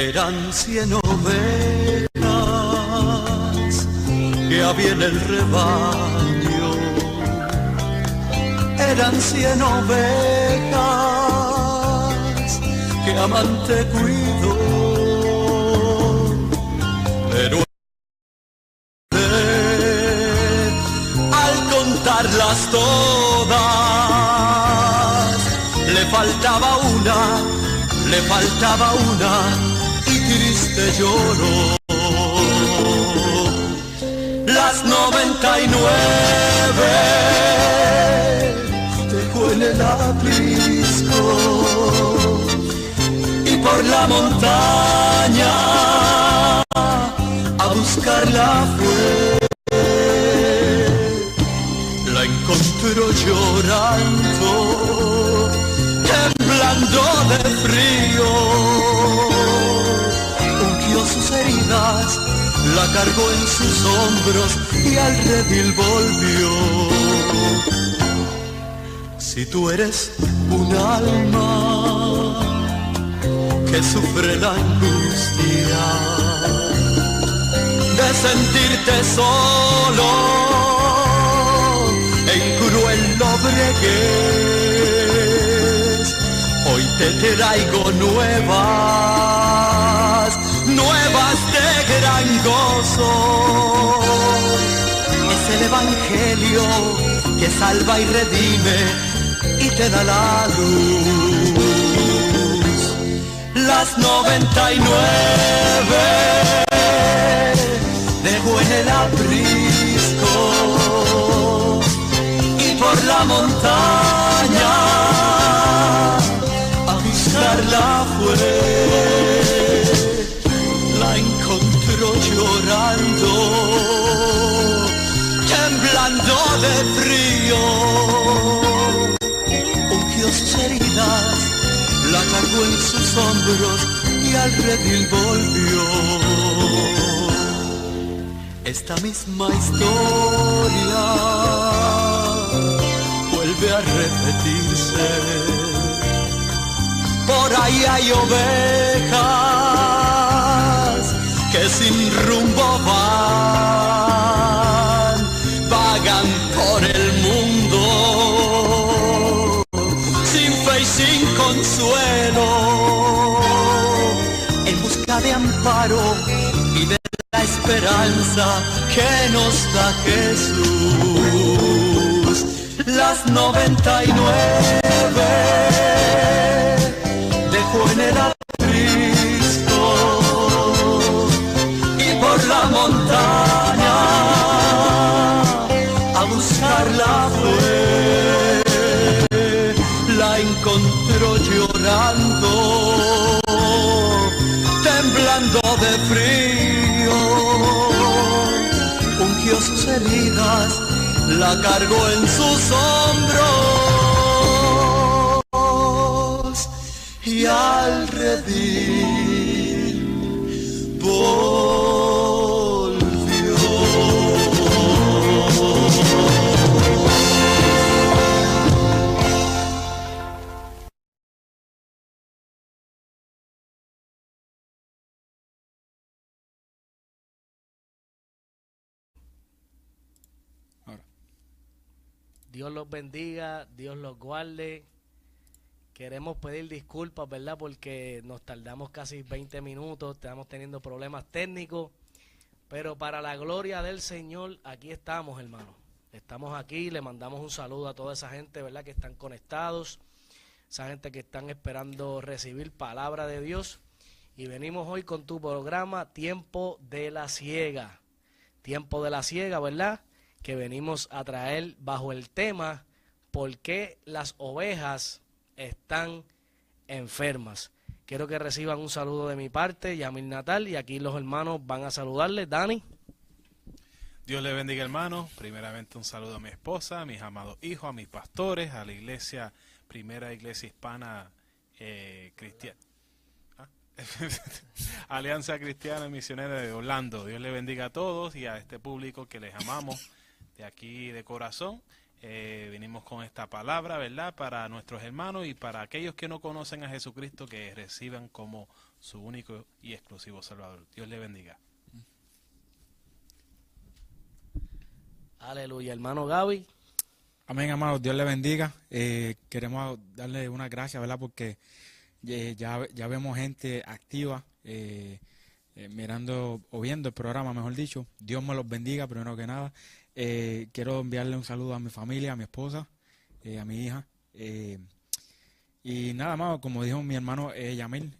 Eran 100 ovejas que había en el rebaño. Eran 100 ovejas que amante cuidó. Pero al contarlas todas le faltaba una y triste lloró. Las 99 dejó en el aprisco y por la montaña a buscarla fue. La encontró llorando, temblando de frío. Ungió sus heridas, la cargó en sus hombros y al redil volvió. Si tú eres un alma que sufre la angustia de sentirte solo en cruel lobreguez, hoy te traigo nuevas de gran gozo. Es el evangelio que salva y redime y te da la luz. Las 99 dejó en el aprisco y por la montaña a buscarla fue. La encontró llorando, temblando de frío. Ungió sus heridas, la cargó en sus hombros y al redil volvió. Esta misma historia vuelve a repetirse. Por ahí hay ovejas que sin rumbo vagan por el mundo, sin fe y sin consuelo, en busca de amparo y de la esperanza que nos da Jesús. Las 99 dejó en el aprisco y por la montaña a buscarla fue. La encontró llorando, temblando de frío. Ungió sus heridas, la cargó en sus hombros y al redil volvió. Dios los bendiga, Dios los guarde. Queremos pedir disculpas, ¿verdad? Porque nos tardamos casi 20 minutos, estamos teniendo problemas técnicos. Pero para la gloria del Señor, aquí estamos, hermano. Estamos aquí, le mandamos un saludo a toda esa gente, ¿verdad? Que están conectados, esa gente que están esperando recibir palabra de Dios. Y venimos hoy con tu programa Tiempo de la Ciega. Tiempo de la Ciega, ¿verdad? Que venimos a traer bajo el tema ¿por qué las ovejas están enfermas? Quiero que reciban un saludo de mi parte, Yamil Natal, y aquí los hermanos van a saludarles. Dani. Dios le bendiga, hermano. Primeramente un saludo a mi esposa, a mis amados hijos, a mis pastores, a la iglesia, primera iglesia hispana cristiana. Alianza Cristiana Misionera de Orlando. Dios le bendiga a todos y a este público que les amamos de aquí de corazón. Venimos con esta palabra, ¿verdad? Para nuestros hermanos y para aquellos que no conocen a Jesucristo, que reciban como su único y exclusivo Salvador. Dios le bendiga. Aleluya, hermano Gaby. Amén, amados, Dios le bendiga. Queremos darle una gracias, ¿verdad? Porque ya vemos gente activa mirando o viendo el programa, mejor dicho. Dios me los bendiga, primero que nada. Quiero enviarle un saludo a mi familia, a mi esposa, a mi hija. Y nada más, como dijo mi hermano Yamil,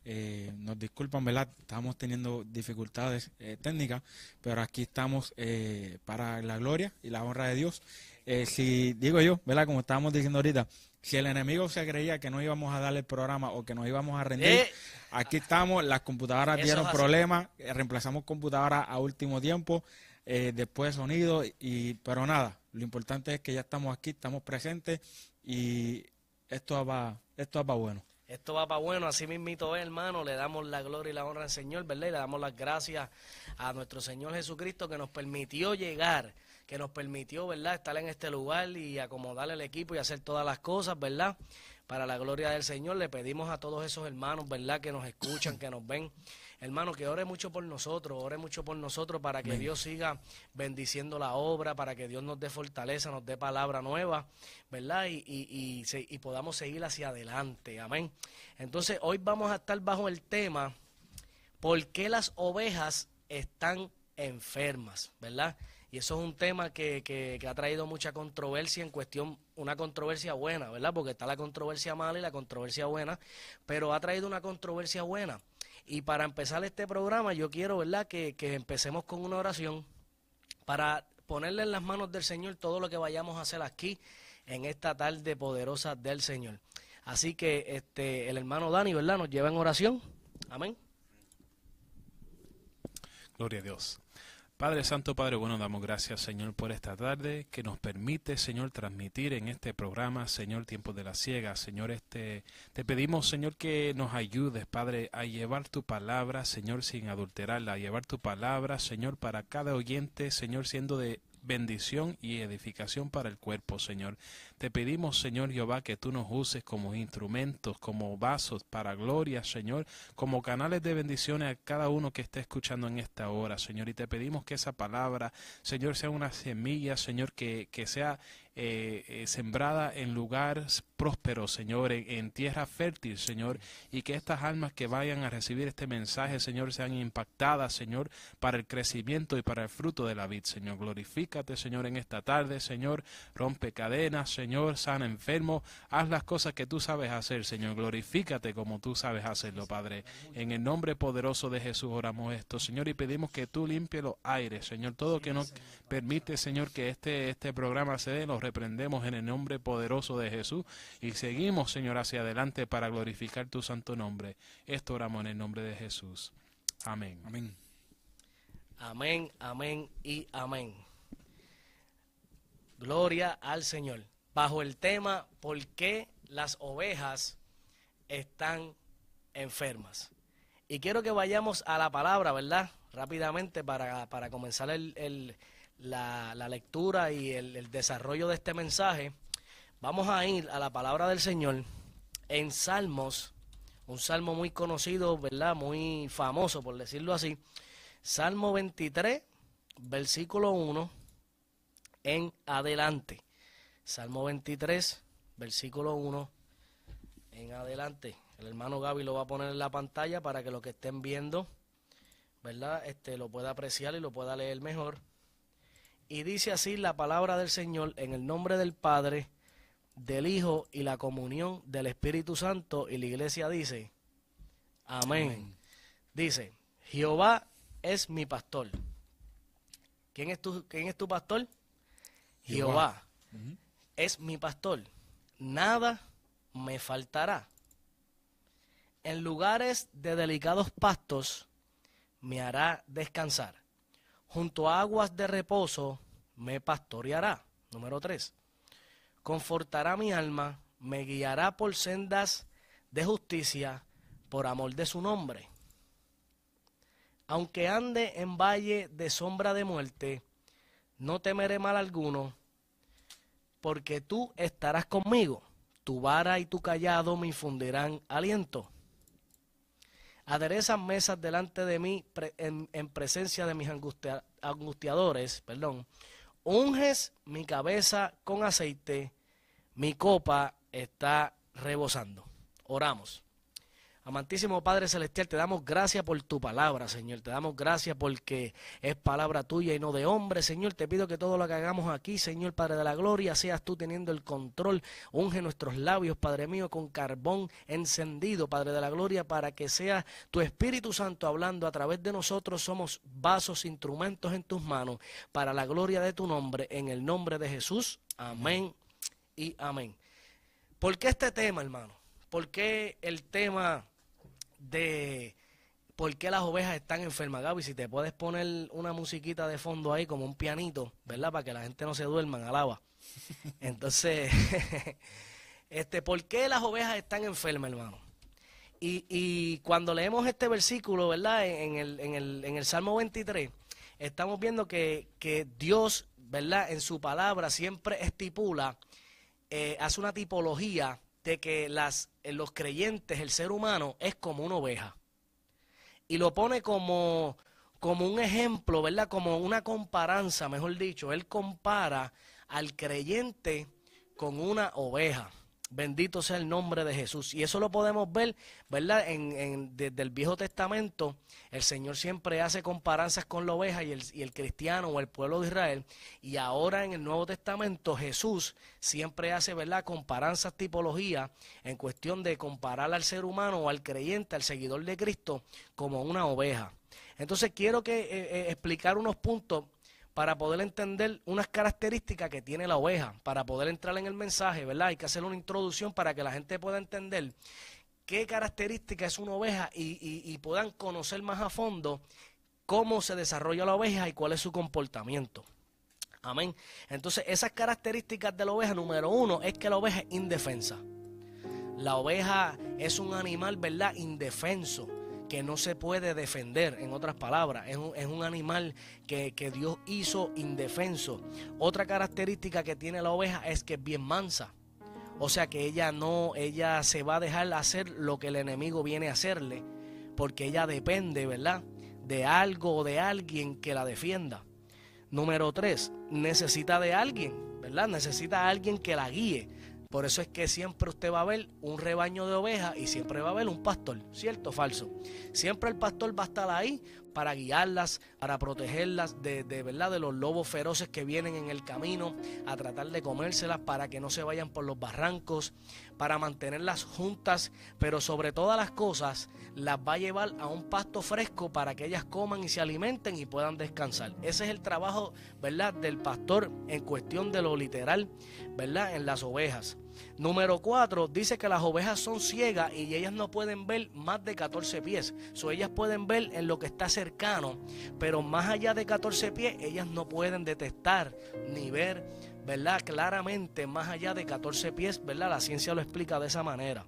nos disculpan, ¿verdad? Estamos teniendo dificultades técnicas, pero aquí estamos para la gloria y la honra de Dios. Si digo yo, ¿verdad? Como estábamos diciendo ahorita, si el enemigo se creía que no íbamos a darle el programa o que nos íbamos a rendir, aquí estamos, las computadoras dieron problemas, reemplazamos computadoras a último tiempo, después sonido, pero nada, lo importante es que ya estamos aquí, estamos presentes y esto va bueno. Esto va para bueno, así mismito es, hermano. Le damos la gloria y la honra al Señor, ¿verdad? Y le damos las gracias a nuestro Señor Jesucristo que nos permitió llegar, que nos permitió, ¿verdad?, estar en este lugar y acomodar el equipo y hacer todas las cosas, ¿verdad?, para la gloria del Señor. Le pedimos a todos esos hermanos, ¿verdad?, que nos escuchan, que nos ven, hermano, que ore mucho por nosotros para que Dios siga bendiciendo la obra, para que Dios nos dé fortaleza, nos dé palabra nueva, ¿verdad? Y podamos seguir hacia adelante, amén. Entonces, hoy vamos a estar bajo el tema, ¿por qué las ovejas están enfermas?, ¿verdad? Y eso es un tema que ha traído mucha controversia en cuestión, una controversia buena, ¿verdad? Porque está la controversia mala y la controversia buena, pero ha traído una controversia buena. Y para empezar este programa yo quiero, ¿verdad?, que empecemos con una oración para ponerle en las manos del Señor todo lo que vayamos a hacer aquí en esta tarde poderosa del Señor. Así que el hermano Dani, ¿verdad?, nos lleva en oración. Amén. Gloria a Dios. Padre Santo, Padre bueno, damos gracias, Señor, por esta tarde que nos permite, Señor, transmitir en este programa, Señor, Tiempos de la Siega. Señor, te pedimos, Señor, que nos ayudes, Padre, a llevar tu palabra, Señor, sin adulterarla, a llevar tu palabra, Señor, para cada oyente, Señor, siendo de bendición y edificación para el cuerpo, Señor. Te pedimos, Señor Jehová, que tú nos uses como instrumentos, como vasos para gloria, Señor, como canales de bendiciones a cada uno que esté escuchando en esta hora, Señor. Y te pedimos que esa palabra, Señor, sea una semilla, Señor, que sea sembrada en lugares prósperos, Señor, en tierra fértil, Señor, y que estas almas que vayan a recibir este mensaje, Señor, sean impactadas, Señor, para el crecimiento y para el fruto de la vid, Señor. Glorifícate, Señor, en esta tarde, Señor, rompe cadenas, Señor, sana enfermos, haz las cosas que tú sabes hacer, Señor. Glorifícate como tú sabes hacerlo, Padre. En el nombre poderoso de Jesús oramos esto, Señor, y pedimos que tú limpies los aires, Señor, todo que no permite, Señor, que este programa se dé, lo reprendemos en el nombre poderoso de Jesús y seguimos, Señor, hacia adelante para glorificar tu santo nombre. Esto oramos en el nombre de Jesús. Amén. Amén. Amén, amén y amén. Gloria al Señor. Bajo el tema, ¿por qué las ovejas están enfermas? Y quiero que vayamos a la palabra, ¿verdad?, rápidamente para comenzar la lectura y el desarrollo de este mensaje. Vamos a ir a la palabra del Señor en Salmos, un salmo muy conocido, ¿verdad?, muy famoso, por decirlo así. Salmo 23, versículo 1 en adelante. Salmo 23, versículo 1 en adelante. El hermano Gaby lo va a poner en la pantalla para que los que estén viendo, ¿verdad?, lo pueda apreciar y lo pueda leer mejor. Y dice así la palabra del Señor, en el nombre del Padre, del Hijo y la comunión del Espíritu Santo. Y la iglesia dice, amén. Amén. Dice, Jehová es mi pastor. ¿Quién es tu pastor? Jehová. Es mi pastor. Nada me faltará. En lugares de delicados pastos me hará descansar. Junto a aguas de reposo me pastoreará. Número 3. Confortará mi alma, me guiará por sendas de justicia, por amor de su nombre. Aunque ande en valle de sombra de muerte, no temeré mal alguno, porque tú estarás conmigo. Tu vara y tu cayado me infundirán aliento. Aderezas mesas delante de mí en presencia de mis angustiadores. Unges mi cabeza con aceite, mi copa está rebosando. Oramos. Amantísimo Padre Celestial, te damos gracias por tu palabra, Señor. Te damos gracias porque es palabra tuya y no de hombre, Señor. Te pido que todo lo que hagamos aquí, Señor Padre de la Gloria, seas tú teniendo el control. Unge nuestros labios, Padre mío, con carbón encendido, Padre de la Gloria, para que sea tu Espíritu Santo hablando a través de nosotros. Somos vasos, instrumentos en tus manos, para la gloria de tu nombre, en el nombre de Jesús. Amén y amén. ¿Por qué este tema, hermano? ¿Por qué el tema de por qué las ovejas están enfermas? Gaby, si te puedes poner una musiquita de fondo ahí, como un pianito, ¿verdad? Para que la gente no se duerma, alaba. Entonces, ¿por qué las ovejas están enfermas, hermano? Y cuando leemos este versículo, ¿verdad? En el Salmo 23, estamos viendo que Dios, ¿verdad? En su palabra siempre estipula, hace una tipología de que los creyentes, el ser humano, es como una oveja. Y lo pone como un ejemplo, ¿verdad? Como una comparanza, mejor dicho. Él compara al creyente con una oveja. Bendito sea el nombre de Jesús. Y eso lo podemos ver, ¿verdad? Desde el Viejo Testamento, el Señor siempre hace comparanzas con la oveja y el cristiano o el pueblo de Israel. Y ahora en el Nuevo Testamento, Jesús siempre hace, ¿verdad?, comparanzas, tipología, en cuestión de comparar al ser humano o al creyente, al seguidor de Cristo, como una oveja. Entonces quiero explicar unos puntos para poder entender unas características que tiene la oveja, para poder entrar en el mensaje, ¿verdad? Hay que hacer una introducción para que la gente pueda entender qué característica es una oveja y puedan conocer más a fondo cómo se desarrolla la oveja y cuál es su comportamiento. Amén. Entonces, esas características de la oveja, número uno, es que la oveja es indefensa. La oveja es un animal, ¿verdad?, indefenso, que no se puede defender, en otras palabras. Es un animal que Dios hizo indefenso. Otra característica que tiene la oveja es que es bien mansa. O sea que ella se va a dejar hacer lo que el enemigo viene a hacerle, porque ella depende, ¿verdad?, de algo o de alguien que la defienda. Número 3, necesita de alguien, ¿verdad? Necesita a alguien que la guíe. Por eso es que siempre usted va a ver un rebaño de ovejas y siempre va a haber un pastor, ¿cierto o falso? Siempre el pastor va a estar ahí para guiarlas, para protegerlas de verdad, de los lobos feroces que vienen en el camino a tratar de comérselas, para que no se vayan por los barrancos, para mantenerlas juntas, pero sobre todas las cosas las va a llevar a un pasto fresco para que ellas coman y se alimenten y puedan descansar. Ese es el trabajo, ¿verdad?, del pastor en cuestión de lo literal, ¿verdad?, en las ovejas. Número 4, dice que las ovejas son ciegas y ellas no pueden ver más de 14 pies. Ellas pueden ver en lo que está cercano, pero más allá de 14 pies, ellas no pueden detectar ni ver, ¿verdad?, claramente más allá de 14 pies, ¿verdad? La ciencia lo explica de esa manera.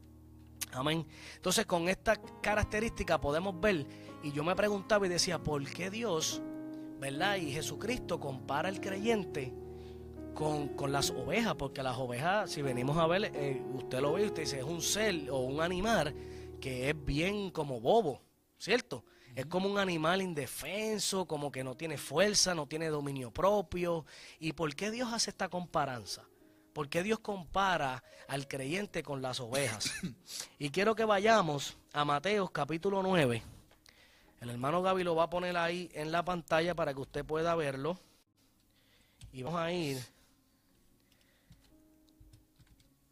Amén. Entonces, con esta característica podemos ver, y yo me preguntaba y decía, ¿por qué Dios, ¿verdad?, y Jesucristo compara al creyente con las ovejas? Porque las ovejas, si venimos a ver, usted lo ve y usted dice, es un ser o un animal que es bien como bobo, ¿cierto? Es como un animal indefenso, como que no tiene fuerza, no tiene dominio propio. ¿Y por qué Dios hace esta comparanza? ¿Por qué Dios compara al creyente con las ovejas? Y quiero que vayamos a Mateo capítulo 9. El hermano Gaby lo va a poner ahí en la pantalla para que usted pueda verlo. Y vamos a ir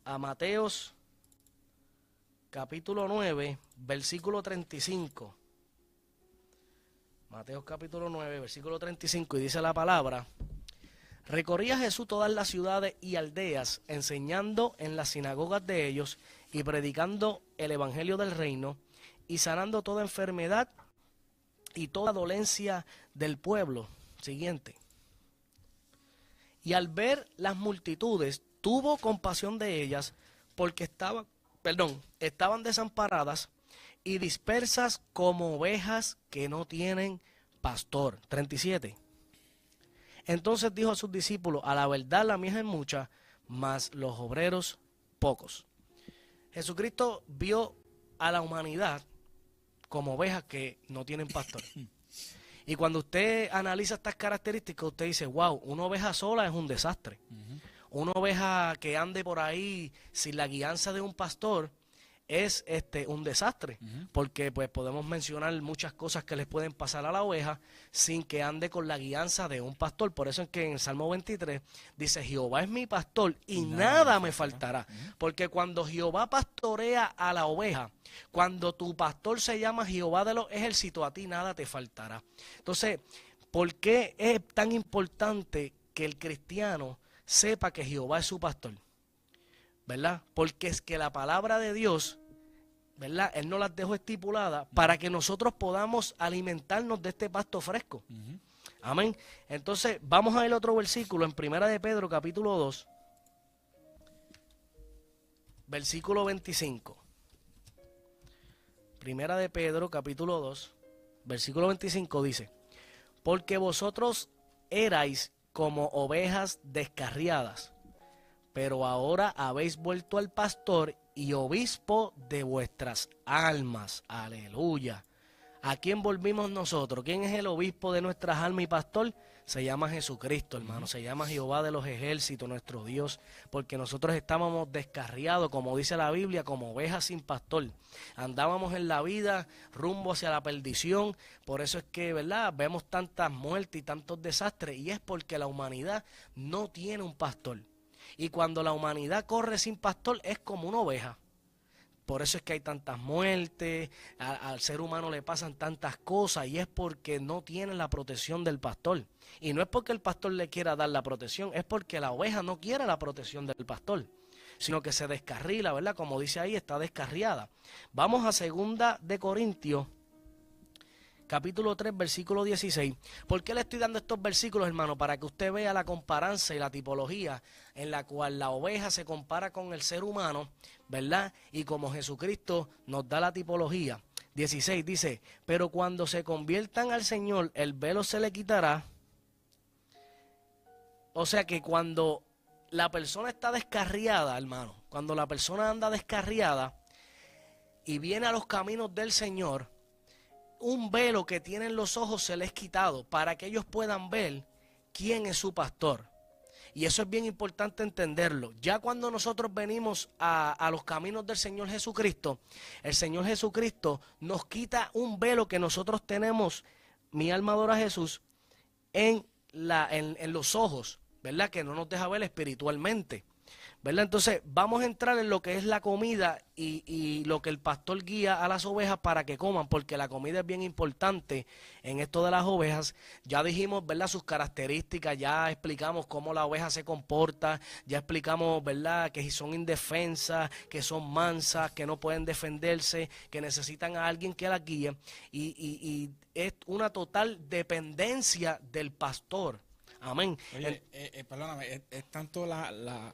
a Mateos capítulo 9, versículo 35. Mateos capítulo 9, versículo 35, y dice la palabra: recorría Jesús todas las ciudades y aldeas, enseñando en las sinagogas de ellos y predicando el evangelio del reino y sanando toda enfermedad y toda dolencia del pueblo. Siguiente. Y al ver las multitudes, tuvo compasión de ellas, porque estaban desamparadas y dispersas como ovejas que no tienen pastor. 37. Entonces dijo a sus discípulos: a la verdad la mies es mucha, mas los obreros pocos. Jesucristo vio a la humanidad como ovejas que no tienen pastor. Y cuando usted analiza estas características, usted dice, wow, una oveja sola es un desastre. Una oveja que ande por ahí sin la guianza de un pastor es un desastre, porque pues podemos mencionar muchas cosas que les pueden pasar a la oveja sin que ande con la guianza de un pastor. Por eso es que en el Salmo 23 dice, Jehová es mi pastor y nada me faltará. Porque cuando Jehová pastorea a la oveja, cuando tu pastor se llama Jehová de los ejércitos, a ti nada te faltará. Entonces, ¿por qué es tan importante que el cristiano sepa que Jehová es su pastor? ¿Verdad? Porque es que la palabra de Dios, ¿verdad? Él nos las dejó estipuladas para que nosotros podamos alimentarnos de este pasto fresco. Amén. Entonces, vamos a ver otro versículo en Primera de Pedro, capítulo 2, versículo 25. Primera de Pedro, capítulo 2, versículo 25 dice, porque vosotros erais como ovejas descarriadas, pero ahora habéis vuelto al pastor y obispo de vuestras almas. Aleluya. ¿A quién volvimos nosotros? ¿Quién es el obispo de nuestras almas y pastor? Se llama Jesucristo, hermano. Se llama Jehová de los ejércitos, nuestro Dios. Porque nosotros estábamos descarriados, como dice la Biblia, como ovejas sin pastor. Andábamos en la vida rumbo hacia la perdición. Por eso es que, ¿verdad?, vemos tantas muertes y tantos desastres. Y es porque la humanidad no tiene un pastor. Y cuando la humanidad corre sin pastor es como una oveja. Por eso es que hay tantas muertes, al ser humano le pasan tantas cosas y es porque no tienen la protección del pastor. Y no es porque el pastor le quiera dar la protección, es porque la oveja no quiere la protección del pastor, sino que se descarrila, ¿verdad? Como dice ahí, está descarriada. Vamos a 2 de Corintios, capítulo 3, versículo 16. ¿Por qué le estoy dando estos versículos, hermano? Para que usted vea la comparanza y la tipología en la cual la oveja se compara con el ser humano, ¿verdad? Y como Jesucristo nos da la tipología. 16 dice, pero cuando se conviertan al Señor, el velo se le quitará. O sea que cuando la persona está descarriada, hermano, cuando la persona anda descarriada y viene a los caminos del Señor, un velo que tienen los ojos se les es quitado para que ellos puedan ver quién es su pastor. Y eso es bien importante entenderlo. Ya cuando nosotros venimos a los caminos del Señor Jesucristo, el Señor Jesucristo nos quita un velo que nosotros tenemos, mi alma adora a Jesús, en los ojos, ¿verdad? Que no nos deja ver espiritualmente, ¿verdad? Entonces vamos a entrar en lo que es la comida y lo que el pastor guía a las ovejas para que coman, porque la comida es bien importante en esto de las ovejas. Ya dijimos, ¿verdad?, sus características, ya explicamos cómo la oveja se comporta, ya explicamos, ¿verdad?, que son indefensas, que son mansas, que no pueden defenderse, que necesitan a alguien que las guíe y es una total dependencia del pastor. Amén. Oye, perdóname, es tanto la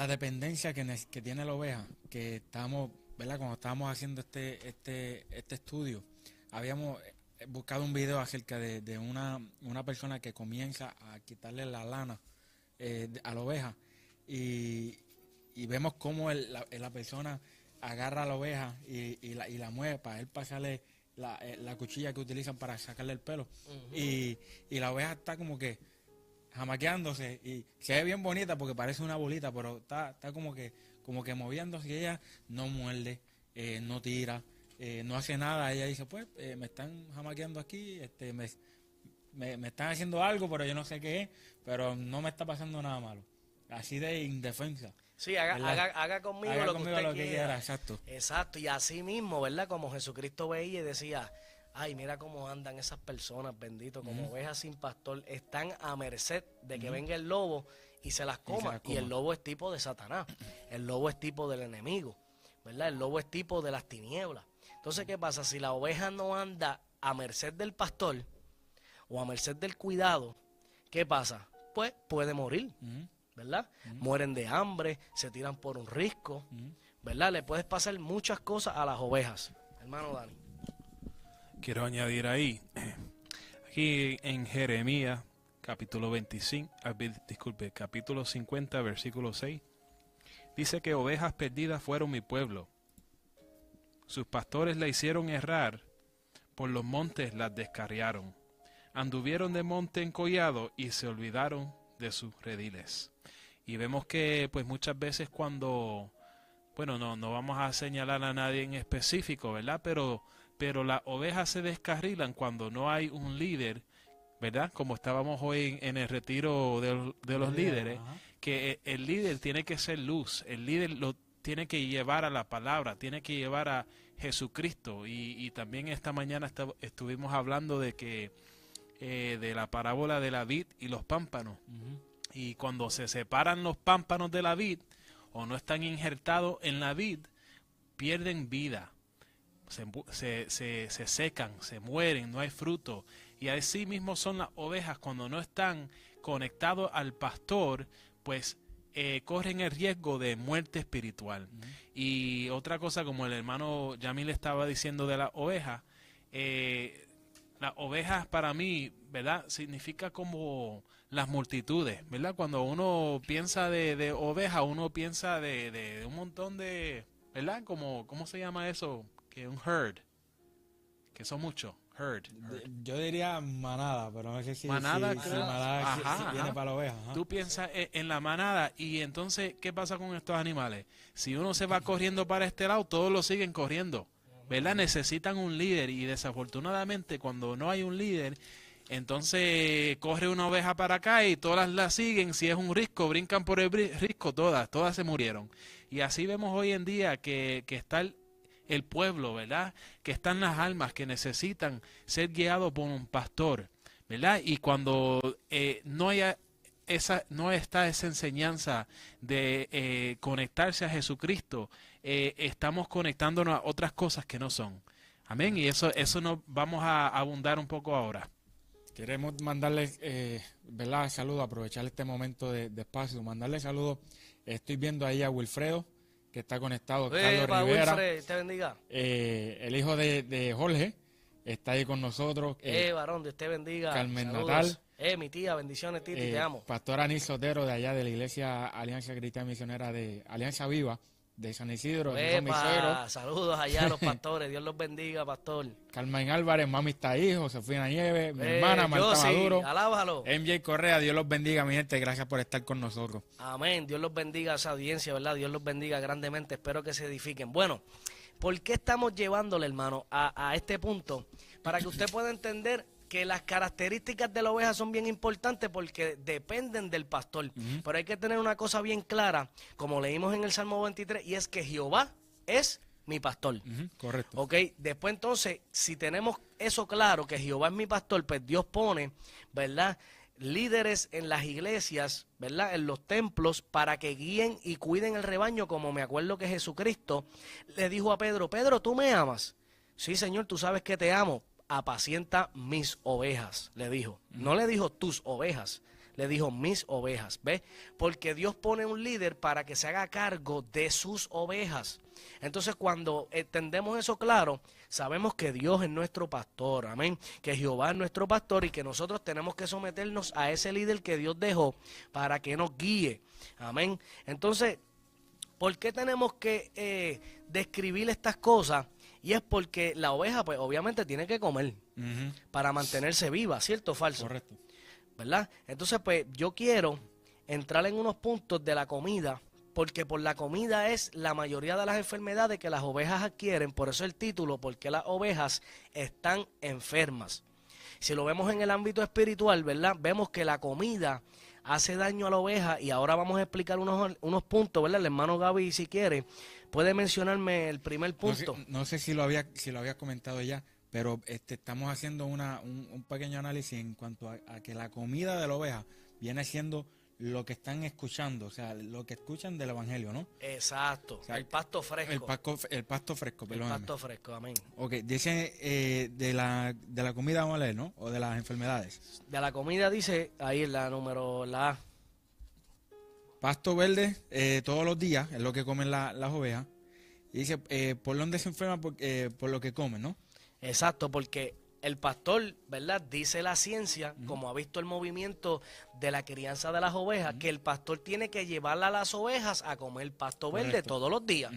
dependencia que tiene la oveja, que estamos, ¿verdad? Cuando estábamos haciendo este estudio, habíamos buscado un video acerca de una persona que comienza a quitarle la lana a la oveja y vemos cómo la persona agarra a la oveja y la mueve para él pasarle la cuchilla que utilizan para sacarle el pelo. Y la oveja está como que jamaqueándose y se ve bien bonita porque parece una bolita, pero está como que moviéndose y ella no muerde, no tira, no hace nada. Ella dice, pues, me están jamaqueando aquí, me están haciendo algo, pero yo no sé qué es, pero no me está pasando nada malo. Así de indefensa. Sí, haga conmigo lo que usted quiera. Exacto. Exacto, y así mismo, ¿verdad? Como Jesucristo veía y decía, ay, mira cómo andan esas personas, bendito, como ovejas sin pastor, están a merced de que venga el lobo y se las coma. Y el lobo es tipo de Satanás, el lobo es tipo del enemigo, ¿verdad? El lobo es tipo de las tinieblas. Entonces, ¿qué pasa? Si la oveja no anda a merced del pastor o a merced del cuidado, ¿qué pasa? Pues puede morir, ¿verdad? Mueren de hambre, se tiran por un risco, ¿verdad? Le puedes pasar muchas cosas a las ovejas, hermano Dani. Quiero añadir ahí, aquí en Jeremías, capítulo 50, versículo 6. Dice que ovejas perdidas fueron mi pueblo. Sus pastores la hicieron errar, por los montes las descarriaron. Anduvieron de monte en collado y se olvidaron de sus rediles. Y vemos que pues muchas veces cuando, bueno, no vamos a señalar a nadie en específico, ¿verdad? Pero las ovejas se descarrilan cuando no hay un líder, ¿verdad? Como estábamos hoy en el retiro de los líderes, que el líder tiene que ser luz, el líder lo tiene que llevar a la palabra, tiene que llevar a Jesucristo. Y también esta mañana estuvimos hablando de que de la parábola de la vid y los pámpanos. Y cuando se separan los pámpanos de la vid o no están injertados en la vid, pierden vida, se secan, se mueren, no hay fruto. Y así mismo son las ovejas cuando no están conectados al pastor, pues corren el riesgo de muerte espiritual. Y otra cosa, como el hermano Yamil estaba diciendo de las ovejas para mí, ¿verdad? Significa como las multitudes, ¿verdad? Cuando uno piensa de oveja, uno piensa de un montón de, ¿verdad? ¿Cómo se llama eso? Que un herd, que son muchos. Herd. Yo diría manada, pero no sé si manada, si manada viene para la oveja. Tú piensas en la manada y entonces, ¿qué pasa con estos animales? Si uno se va corriendo para este lado, todos lo siguen corriendo, ¿verdad? Necesitan un líder y desafortunadamente cuando no hay un líder, entonces corre una oveja para acá y todas la siguen. Si es un risco, brincan por el risco, todas se murieron. Y así vemos hoy en día que está el pueblo, ¿verdad? Que están las almas que necesitan ser guiados por un pastor, ¿verdad? Y cuando no está esa enseñanza de conectarse a Jesucristo, estamos conectándonos a otras cosas que no son. Amén. Y eso nos vamos a abundar un poco ahora. Queremos mandarles, ¿verdad? Saludos, aprovechar este momento de espacio, mandarle saludos. Estoy viendo ahí a Wilfredo, que está conectado, Carlos Rivera. Wilfred, te bendiga. El hijo de Jorge está ahí con nosotros. Varón, Dios te bendiga. Carmen Saludos. Natal. Mi tía, bendiciones, Titi, te amo. Pastor Anil Sotero, de allá de la Iglesia Alianza Cristiana Misionera de Alianza Viva, de San Isidro. Saludos allá a los pastores, Dios los bendiga, pastor. Carmen Álvarez, mami está ahí, Josefina Nieves, mi hermana Marta Maduro. Alábalo. MJ Correa, Dios los bendiga, mi gente, gracias por estar con nosotros. Amén, Dios los bendiga a esa audiencia, ¿verdad? Dios los bendiga grandemente, espero que se edifiquen. Bueno, ¿por qué estamos llevándole, hermano, a este punto? Para que usted pueda entender que las características de la oveja son bien importantes porque dependen del pastor. Pero hay que tener una cosa bien clara, como leímos en el Salmo 23, y es que Jehová es mi pastor. Correcto. Ok, después entonces, si tenemos eso claro, que Jehová es mi pastor, pues Dios pone, ¿verdad?, líderes en las iglesias, ¿verdad?, en los templos, para que guíen y cuiden el rebaño, como me acuerdo que Jesucristo le dijo a Pedro, Pedro, ¿tú me amas? Sí, Señor, tú sabes que te amo. Apacienta mis ovejas, le dijo. No le dijo tus ovejas, le dijo mis ovejas, ¿ves? Porque Dios pone un líder para que se haga cargo de sus ovejas. Entonces, cuando entendemos eso claro, sabemos que Dios es nuestro pastor, amén, que Jehová es nuestro pastor y que nosotros tenemos que someternos a ese líder que Dios dejó para que nos guíe, amén. Entonces, ¿por qué tenemos que describir estas cosas? Y es porque la oveja, pues obviamente tiene que comer para mantenerse viva, ¿cierto o falso? Correcto. ¿Verdad? Entonces, pues yo quiero entrar en unos puntos de la comida, porque por la comida es la mayoría de las enfermedades que las ovejas adquieren, por eso el título, porque las ovejas están enfermas. Si lo vemos en el ámbito espiritual, ¿verdad? Vemos que la comida hace daño a la oveja y ahora vamos a explicar unos puntos, ¿verdad? El hermano Gaby, si quiere, puede mencionarme el primer punto. No sé si lo había comentado ya, pero estamos haciendo un pequeño análisis en cuanto a que la comida de la oveja viene siendo lo que están escuchando, o sea, lo que escuchan del evangelio, ¿no? Exacto, o sea, el pasto fresco. El pasto fresco, perdóname. El pasto fresco, amén. Ok, dice de la comida, vamos a leer, ¿no? O de las enfermedades. De la comida dice, ahí la número, la A. Pasto verde todos los días, es lo que comen las ovejas. Y dice, ¿por dónde se enferma? Por lo que comen, ¿no? Exacto, porque el pastor, ¿verdad? Dice la ciencia, como ha visto el movimiento de la crianza de las ovejas, que el pastor tiene que llevar a las ovejas a comer pasto verde Correcto. todos los días.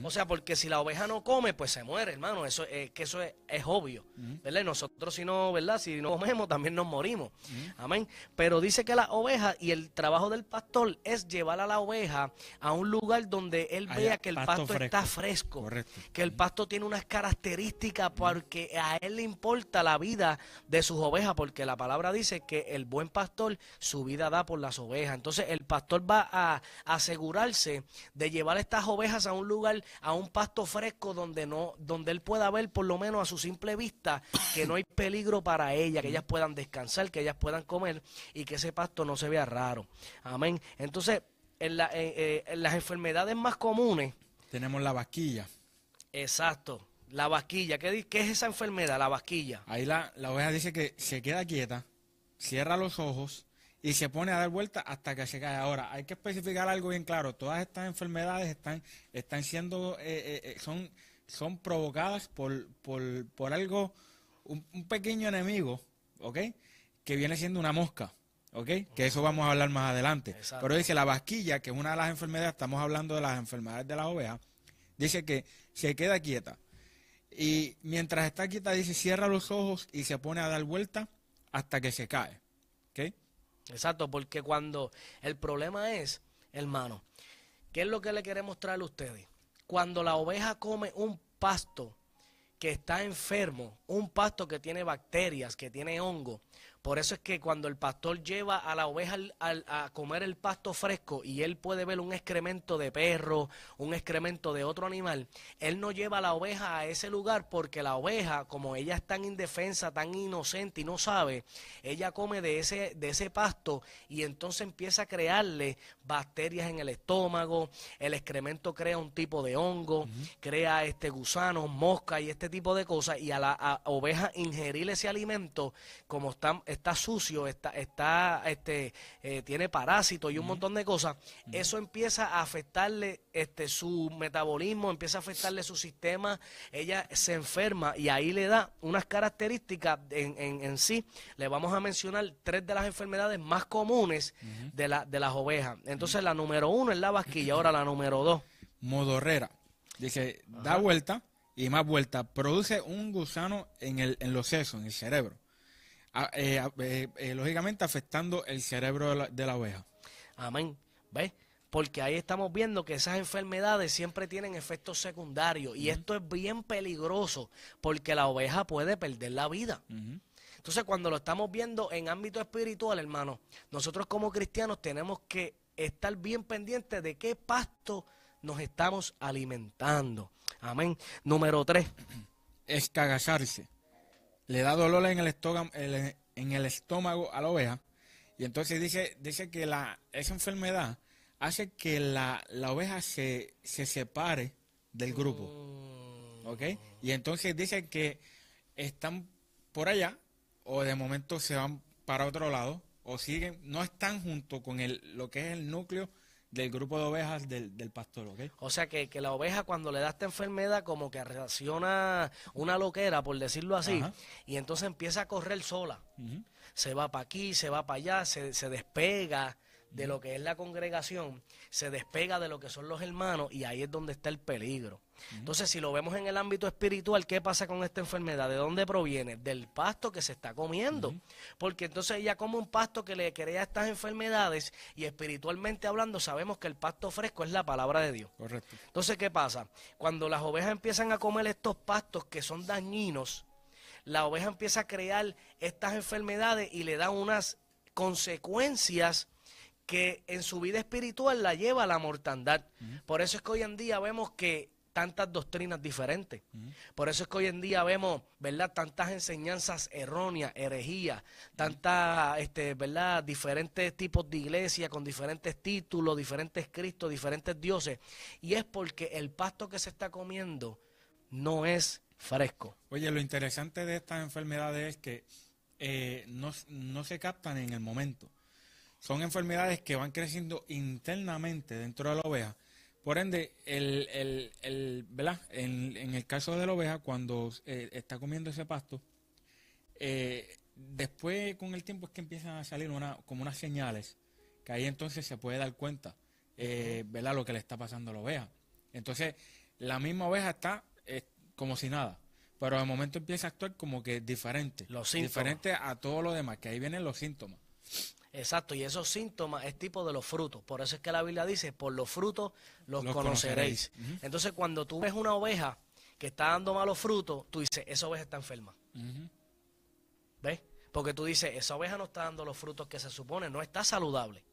O sea, porque si la oveja no come, pues se muere, hermano. Eso es obvio, ¿verdad? Y nosotros si no, ¿verdad? Si no comemos, también nos morimos. Amén. Pero dice que la oveja y el trabajo del pastor es llevar a la oveja a un lugar donde él Haya vea que el pasto pasto está fresco. Correcto. Que el pasto tiene unas características porque a él le importa la vida de sus ovejas, porque la palabra dice que el buen pastor su vida da por las ovejas. Entonces el pastor va a asegurarse de llevar estas ovejas a un lugar, a un pasto fresco donde él pueda ver por lo menos a su simple vista que no hay peligro para ellas, que ellas puedan descansar, que ellas puedan comer y que ese pasto no se vea raro. Amén. Entonces, en las enfermedades más comunes, Tenemos la vasquilla. exacto, la vasquilla. ¿Qué es esa enfermedad, la vasquilla? Ahí la oveja dice que se queda quieta, cierra los ojos y se pone a dar vueltas hasta que se cae. Ahora, hay que especificar algo bien claro. Todas estas enfermedades están siendo, son provocadas por algo, un pequeño enemigo, ¿ok? Que viene siendo una mosca, ¿ok? Que eso vamos a hablar más adelante. Exacto. Pero dice la vasquilla, que es una de las enfermedades, estamos hablando de las enfermedades de la oveja, dice que se queda quieta. Y mientras está quieta, dice, cierra los ojos y se pone a dar vueltas hasta que se cae, ¿ok? Exacto, porque cuando el problema es, hermano, ¿qué es lo que le queremos traer a ustedes? Cuando la oveja come un pasto que está enfermo, un pasto que tiene bacterias, que tiene hongo, por eso es que cuando el pastor lleva a la oveja a comer el pasto fresco y él puede ver un excremento de perro, un excremento de otro animal, él no lleva a la oveja a ese lugar porque la oveja, como ella es tan indefensa, tan inocente y no sabe, ella come de ese pasto y entonces empieza a crearle bacterias en el estómago, el excremento crea un tipo de hongo, crea gusanos, moscas y este tipo de cosas, y a la oveja ingerir ese alimento, como está sucio, tiene parásitos y un montón de cosas, eso empieza a afectarle su metabolismo, empieza a afectarle su sistema, ella se enferma y ahí le da unas características en sí. Le vamos a mencionar 3 de las enfermedades más comunes de las ovejas. Entonces la número 1 es la vasquilla, ahora la número 2. Modorrera. Dice, da vuelta y más vuelta. Produce un gusano en los sesos, en el cerebro. Lógicamente afectando el cerebro de la oveja. Amén. ¿Ves? Porque ahí estamos viendo que esas enfermedades siempre tienen efectos secundarios y esto es bien peligroso porque la oveja puede perder la vida. Entonces, cuando lo estamos viendo en ámbito espiritual, hermano, nosotros como cristianos tenemos que estar bien pendientes de qué pasto nos estamos alimentando. Amén. Número 3. Escagazarse. Le da dolor en el estómago a la oveja. Y entonces dice que esa enfermedad hace que la oveja se separe del grupo. ¿Ok? Y entonces dice que están por allá o de momento se van para otro lado o siguen, no están junto con lo que es el núcleo del grupo de ovejas del pastor, ¿ok? O sea que la oveja cuando le da esta enfermedad como que reacciona una loquera, por decirlo así, y entonces empieza a correr sola. Se va para aquí, se va para allá, se despega de lo que es la congregación, se despega de lo que son los hermanos y ahí es donde está el peligro. Entonces, si lo vemos en el ámbito espiritual, ¿qué pasa con esta enfermedad? ¿De dónde proviene? Del pasto que se está comiendo. Porque entonces ella come un pasto que le crea estas enfermedades y espiritualmente hablando sabemos que el pasto fresco es la palabra de Dios. Correcto. Entonces, ¿qué pasa? Cuando las ovejas empiezan a comer estos pastos que son dañinos, la oveja empieza a crear estas enfermedades y le da unas consecuencias que en su vida espiritual la lleva a la mortandad. Por eso es que hoy en día vemos que tantas doctrinas diferentes. Por eso es que hoy en día vemos, ¿verdad?, tantas enseñanzas erróneas, herejías, tantas, ¿verdad?, diferentes tipos de iglesia con diferentes títulos, diferentes cristos, diferentes dioses. Y es porque el pasto que se está comiendo no es fresco. Oye, lo interesante de estas enfermedades es que no se captan en el momento. Son enfermedades que van creciendo internamente dentro de la oveja. Por ende, ¿verdad? En el caso de la oveja, cuando está comiendo ese pasto, Después, con el tiempo, es que empiezan a salir como unas señales, que ahí entonces se puede dar cuenta, ¿verdad?, lo que le está pasando a la oveja. Entonces, la misma oveja está como si nada, pero de momento empieza a actuar como que diferente. Los síntomas. Diferente a todo lo demás, que ahí vienen los síntomas. Exacto, y esos síntomas es tipo de los frutos. Por eso es que la Biblia dice, por los frutos los conoceréis. Entonces, cuando tú ves una oveja que está dando malos frutos, tú dices, esa oveja está enferma. ¿Ves? Porque tú dices, esa oveja no está dando los frutos que se supone, no está saludable.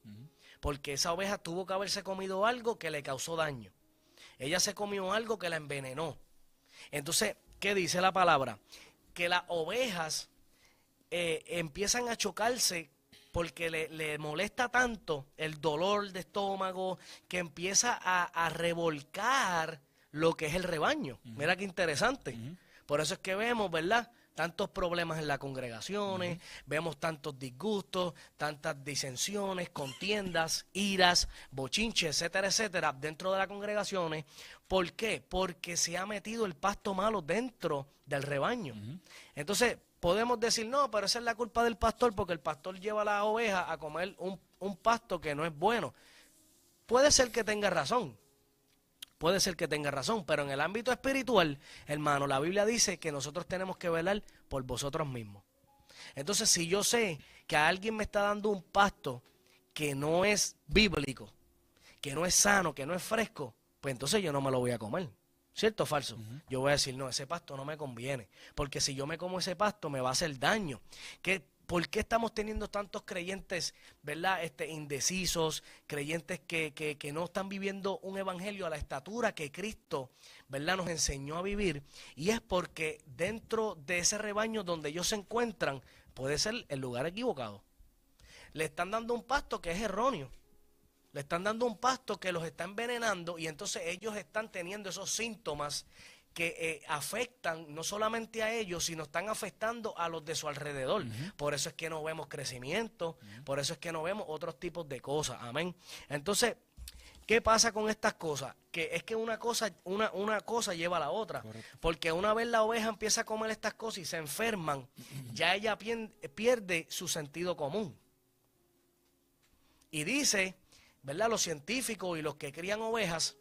Porque esa oveja tuvo que haberse comido algo que le causó daño. Ella se comió algo que la envenenó. Entonces, ¿qué dice la palabra? Que las ovejas empiezan a chocarse porque le molesta tanto el dolor de estómago que empieza a revolcar lo que es el rebaño. Mira qué interesante. Por eso es que vemos, ¿verdad?, tantos problemas en las congregaciones, vemos tantos disgustos, tantas disensiones, contiendas, iras, bochinches, etcétera, etcétera, dentro de las congregaciones. ¿Por qué? Porque se ha metido el pasto malo dentro del rebaño. Entonces, podemos decir, no, pero esa es la culpa del pastor, porque el pastor lleva a la oveja a comer un pasto que no es bueno. Puede ser que tenga razón. Puede ser que tenga razón, pero en el ámbito espiritual, hermano, la Biblia dice que nosotros tenemos que velar por vosotros mismos. Entonces, si yo sé que a alguien me está dando un pasto que no es bíblico, que no es sano, que no es fresco, pues entonces yo no me lo voy a comer. ¿Cierto o falso? Yo voy a decir, no, ese pasto no me conviene, porque si yo me como ese pasto me va a hacer daño. ¿Por qué estamos teniendo tantos creyentes, verdad, indecisos, creyentes que no están viviendo un evangelio a la estatura que Cristo, verdad, nos enseñó a vivir? Y es porque dentro de ese rebaño donde ellos se encuentran, puede ser el lugar equivocado. Le están dando un pasto que es erróneo. Le están dando un pasto que los está envenenando y entonces ellos están teniendo esos síntomas que afectan no solamente a ellos, sino están afectando a los de su alrededor. Por eso es que no vemos crecimiento, por eso es que no vemos otros tipos de cosas. Amén. Entonces, ¿qué pasa con estas cosas? Que es que una cosa lleva a la otra. Correcto. Porque una vez la oveja empieza a comer estas cosas y se enferman, ya ella pierde su sentido común. Y dice, ¿verdad?, los científicos y los que crían ovejas,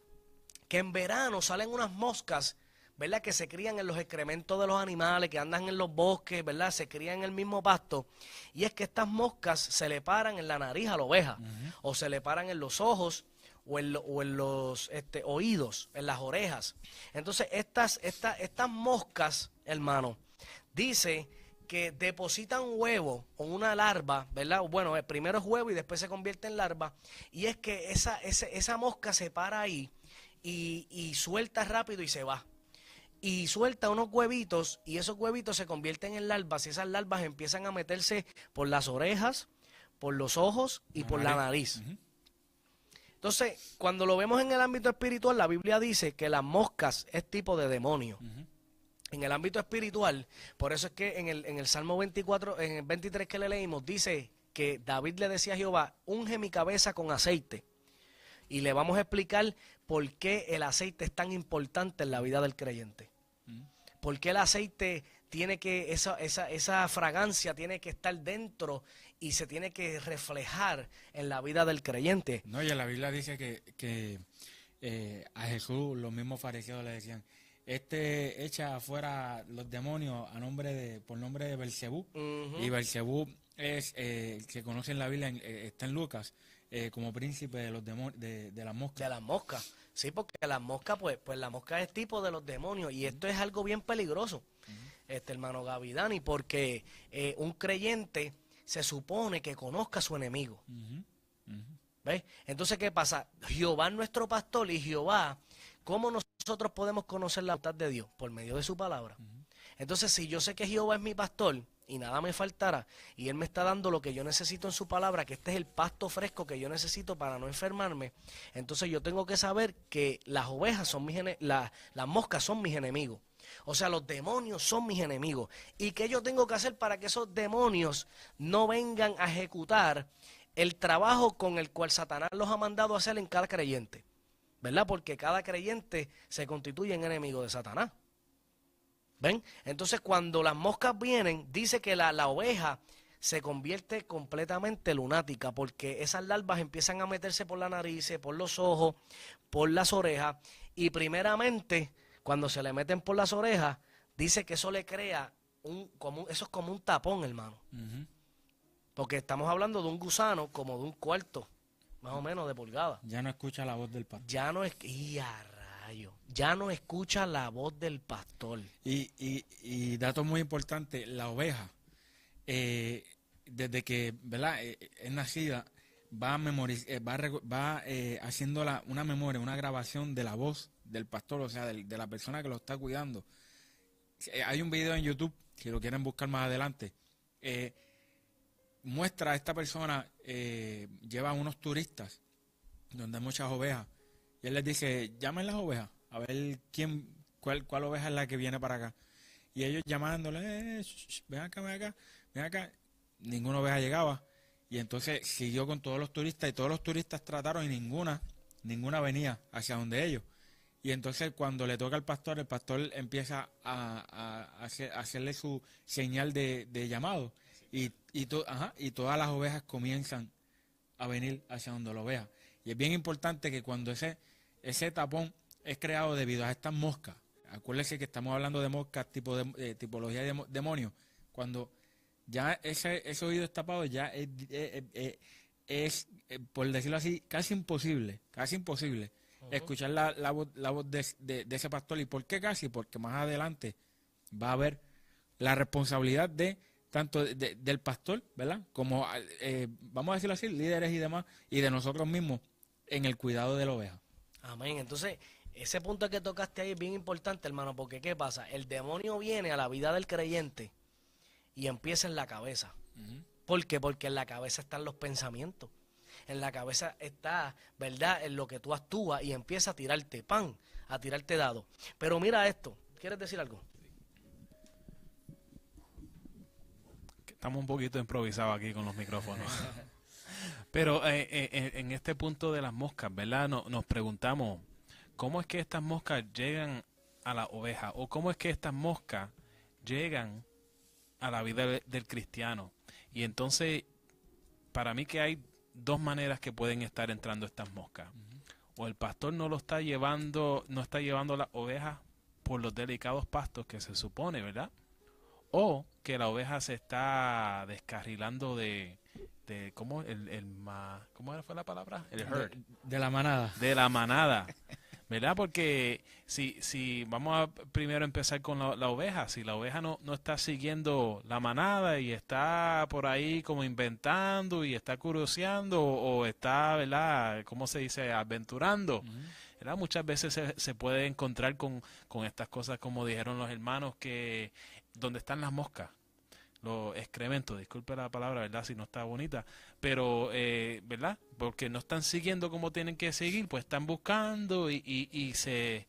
que en verano salen unas moscas, ¿verdad?, que se crían en los excrementos de los animales, que andan en los bosques, ¿verdad?, se crían en el mismo pasto, y es que estas moscas se le paran en la nariz a la oveja, o se le paran en los ojos, o en los oídos, en las orejas. Entonces, estas moscas, hermano, dice que depositan un huevo o una larva, ¿verdad? Bueno, primero es huevo y después se convierte en larva, y es que esa mosca se para ahí y suelta rápido y se va. Y suelta unos huevitos y esos huevitos se convierten en larvas y esas larvas empiezan a meterse por las orejas, por los ojos y por la nariz. Entonces, cuando lo vemos en el ámbito espiritual, la Biblia dice que las moscas es tipo de demonio. En el ámbito espiritual, por eso es que en el Salmo 24, en el 23 que le leímos, dice que David le decía a Jehová, unge mi cabeza con aceite. Y le vamos a explicar por qué el aceite es tan importante en la vida del creyente. ¿Por qué el aceite tiene que, esa fragancia tiene que estar dentro y se tiene que reflejar en la vida del creyente? No, y en la Biblia dice que a Jesús los mismos fariseos le decían, echa afuera los demonios por nombre de Belcebú. Y Belcebú es, que conoce en la Biblia, está en Lucas, como príncipe de los demonios, de las moscas. De las moscas. Sí, porque las moscas, pues la mosca es tipo de los demonios y esto es algo bien peligroso, hermano Gavidani, porque un creyente se supone que conozca a su enemigo. ¿Ves? Entonces, ¿qué pasa? Jehová es nuestro pastor y Jehová, ¿cómo nosotros podemos conocer la voluntad de Dios? Por medio de su palabra. Entonces, si yo sé que Jehová es mi pastor y nada me faltará, y Él me está dando lo que yo necesito en su palabra, que este es el pasto fresco que yo necesito para no enfermarme, entonces yo tengo que saber que las ovejas son las moscas son mis enemigos. O sea, los demonios son mis enemigos. ¿Y qué yo tengo que hacer para que esos demonios no vengan a ejecutar el trabajo con el cual Satanás los ha mandado a hacer en cada creyente? ¿Verdad? Porque cada creyente se constituye en enemigo de Satanás. ¿Ven? Entonces cuando las moscas vienen, dice que la oveja se convierte completamente lunática porque esas larvas empiezan a meterse por la nariz, por los ojos, por las orejas y primeramente cuando se le meten por las orejas, dice que eso le crea eso es como un tapón, hermano. Porque estamos hablando de un gusano como de un cuarto, más o menos, de pulgada. Ya no escucha la voz del pastor. Ya no es... ¡Y a rayo! Ya no escucha la voz del pastor. Y dato muy importante, la oveja, desde que, ¿verdad?, es nacida, va haciendo una memoria, una grabación de la voz del pastor, o sea, de la persona que lo está cuidando. Hay un video en YouTube, si lo quieren buscar más adelante, muestra a esta persona, lleva a unos turistas donde hay muchas ovejas y él les dice, llamen las ovejas a ver cuál oveja es la que viene para acá, y ellos llamándole, ven acá, ninguna oveja llegaba, y entonces siguió con todos los turistas y todos los turistas trataron y ninguna venía hacia donde ellos. Y entonces cuando le toca al pastor, el pastor empieza a hacerle su señal de llamado. Y todas las ovejas comienzan a venir hacia donde lo vea. Y es bien importante que cuando ese tapón es creado debido a estas moscas, acuérdense que estamos hablando de moscas tipología de demonio, cuando ya ese oído es tapado, ya es, por decirlo así, casi imposible escuchar la voz de ese pastor. ¿Y por qué casi? Porque más adelante va a haber la responsabilidad de tanto del pastor, ¿verdad?, como, vamos a decirlo así, líderes y demás, y de nosotros mismos en el cuidado de la oveja. Amén. Entonces, ese punto que tocaste ahí es bien importante, hermano, porque ¿qué pasa? El demonio viene a la vida del creyente y empieza en la cabeza. ¿Por qué? Porque en la cabeza están los pensamientos. En la cabeza está, ¿verdad?, en lo que tú actúas y empieza a tirarte a tirarte dado. Pero mira esto, ¿quieres decir algo? Estamos un poquito improvisados aquí con los micrófonos. Pero en este punto de las moscas, ¿verdad?, nos preguntamos, ¿cómo es que estas moscas llegan a la oveja? ¿O cómo es que estas moscas llegan a la vida del cristiano? Y entonces, para mí que hay dos maneras que pueden estar entrando estas moscas. O el pastor no está llevando las ovejas por los delicados pastos que se supone, ¿verdad? O que la oveja se está descarrilando ¿cómo? ¿Cómo fue la palabra? El herd. De la manada. De la manada. ¿Verdad? Porque si vamos a primero empezar con la oveja, si la oveja no está siguiendo la manada y está por ahí como inventando y está curioseando o está, ¿verdad?, ¿cómo se dice?, aventurando, ¿verdad? Muchas veces se puede encontrar con estas cosas, como dijeron los hermanos, que donde están las moscas, los excrementos, disculpe la palabra, ¿verdad?, si no está bonita, pero, ¿verdad?, porque no están siguiendo como tienen que seguir, pues están buscando y se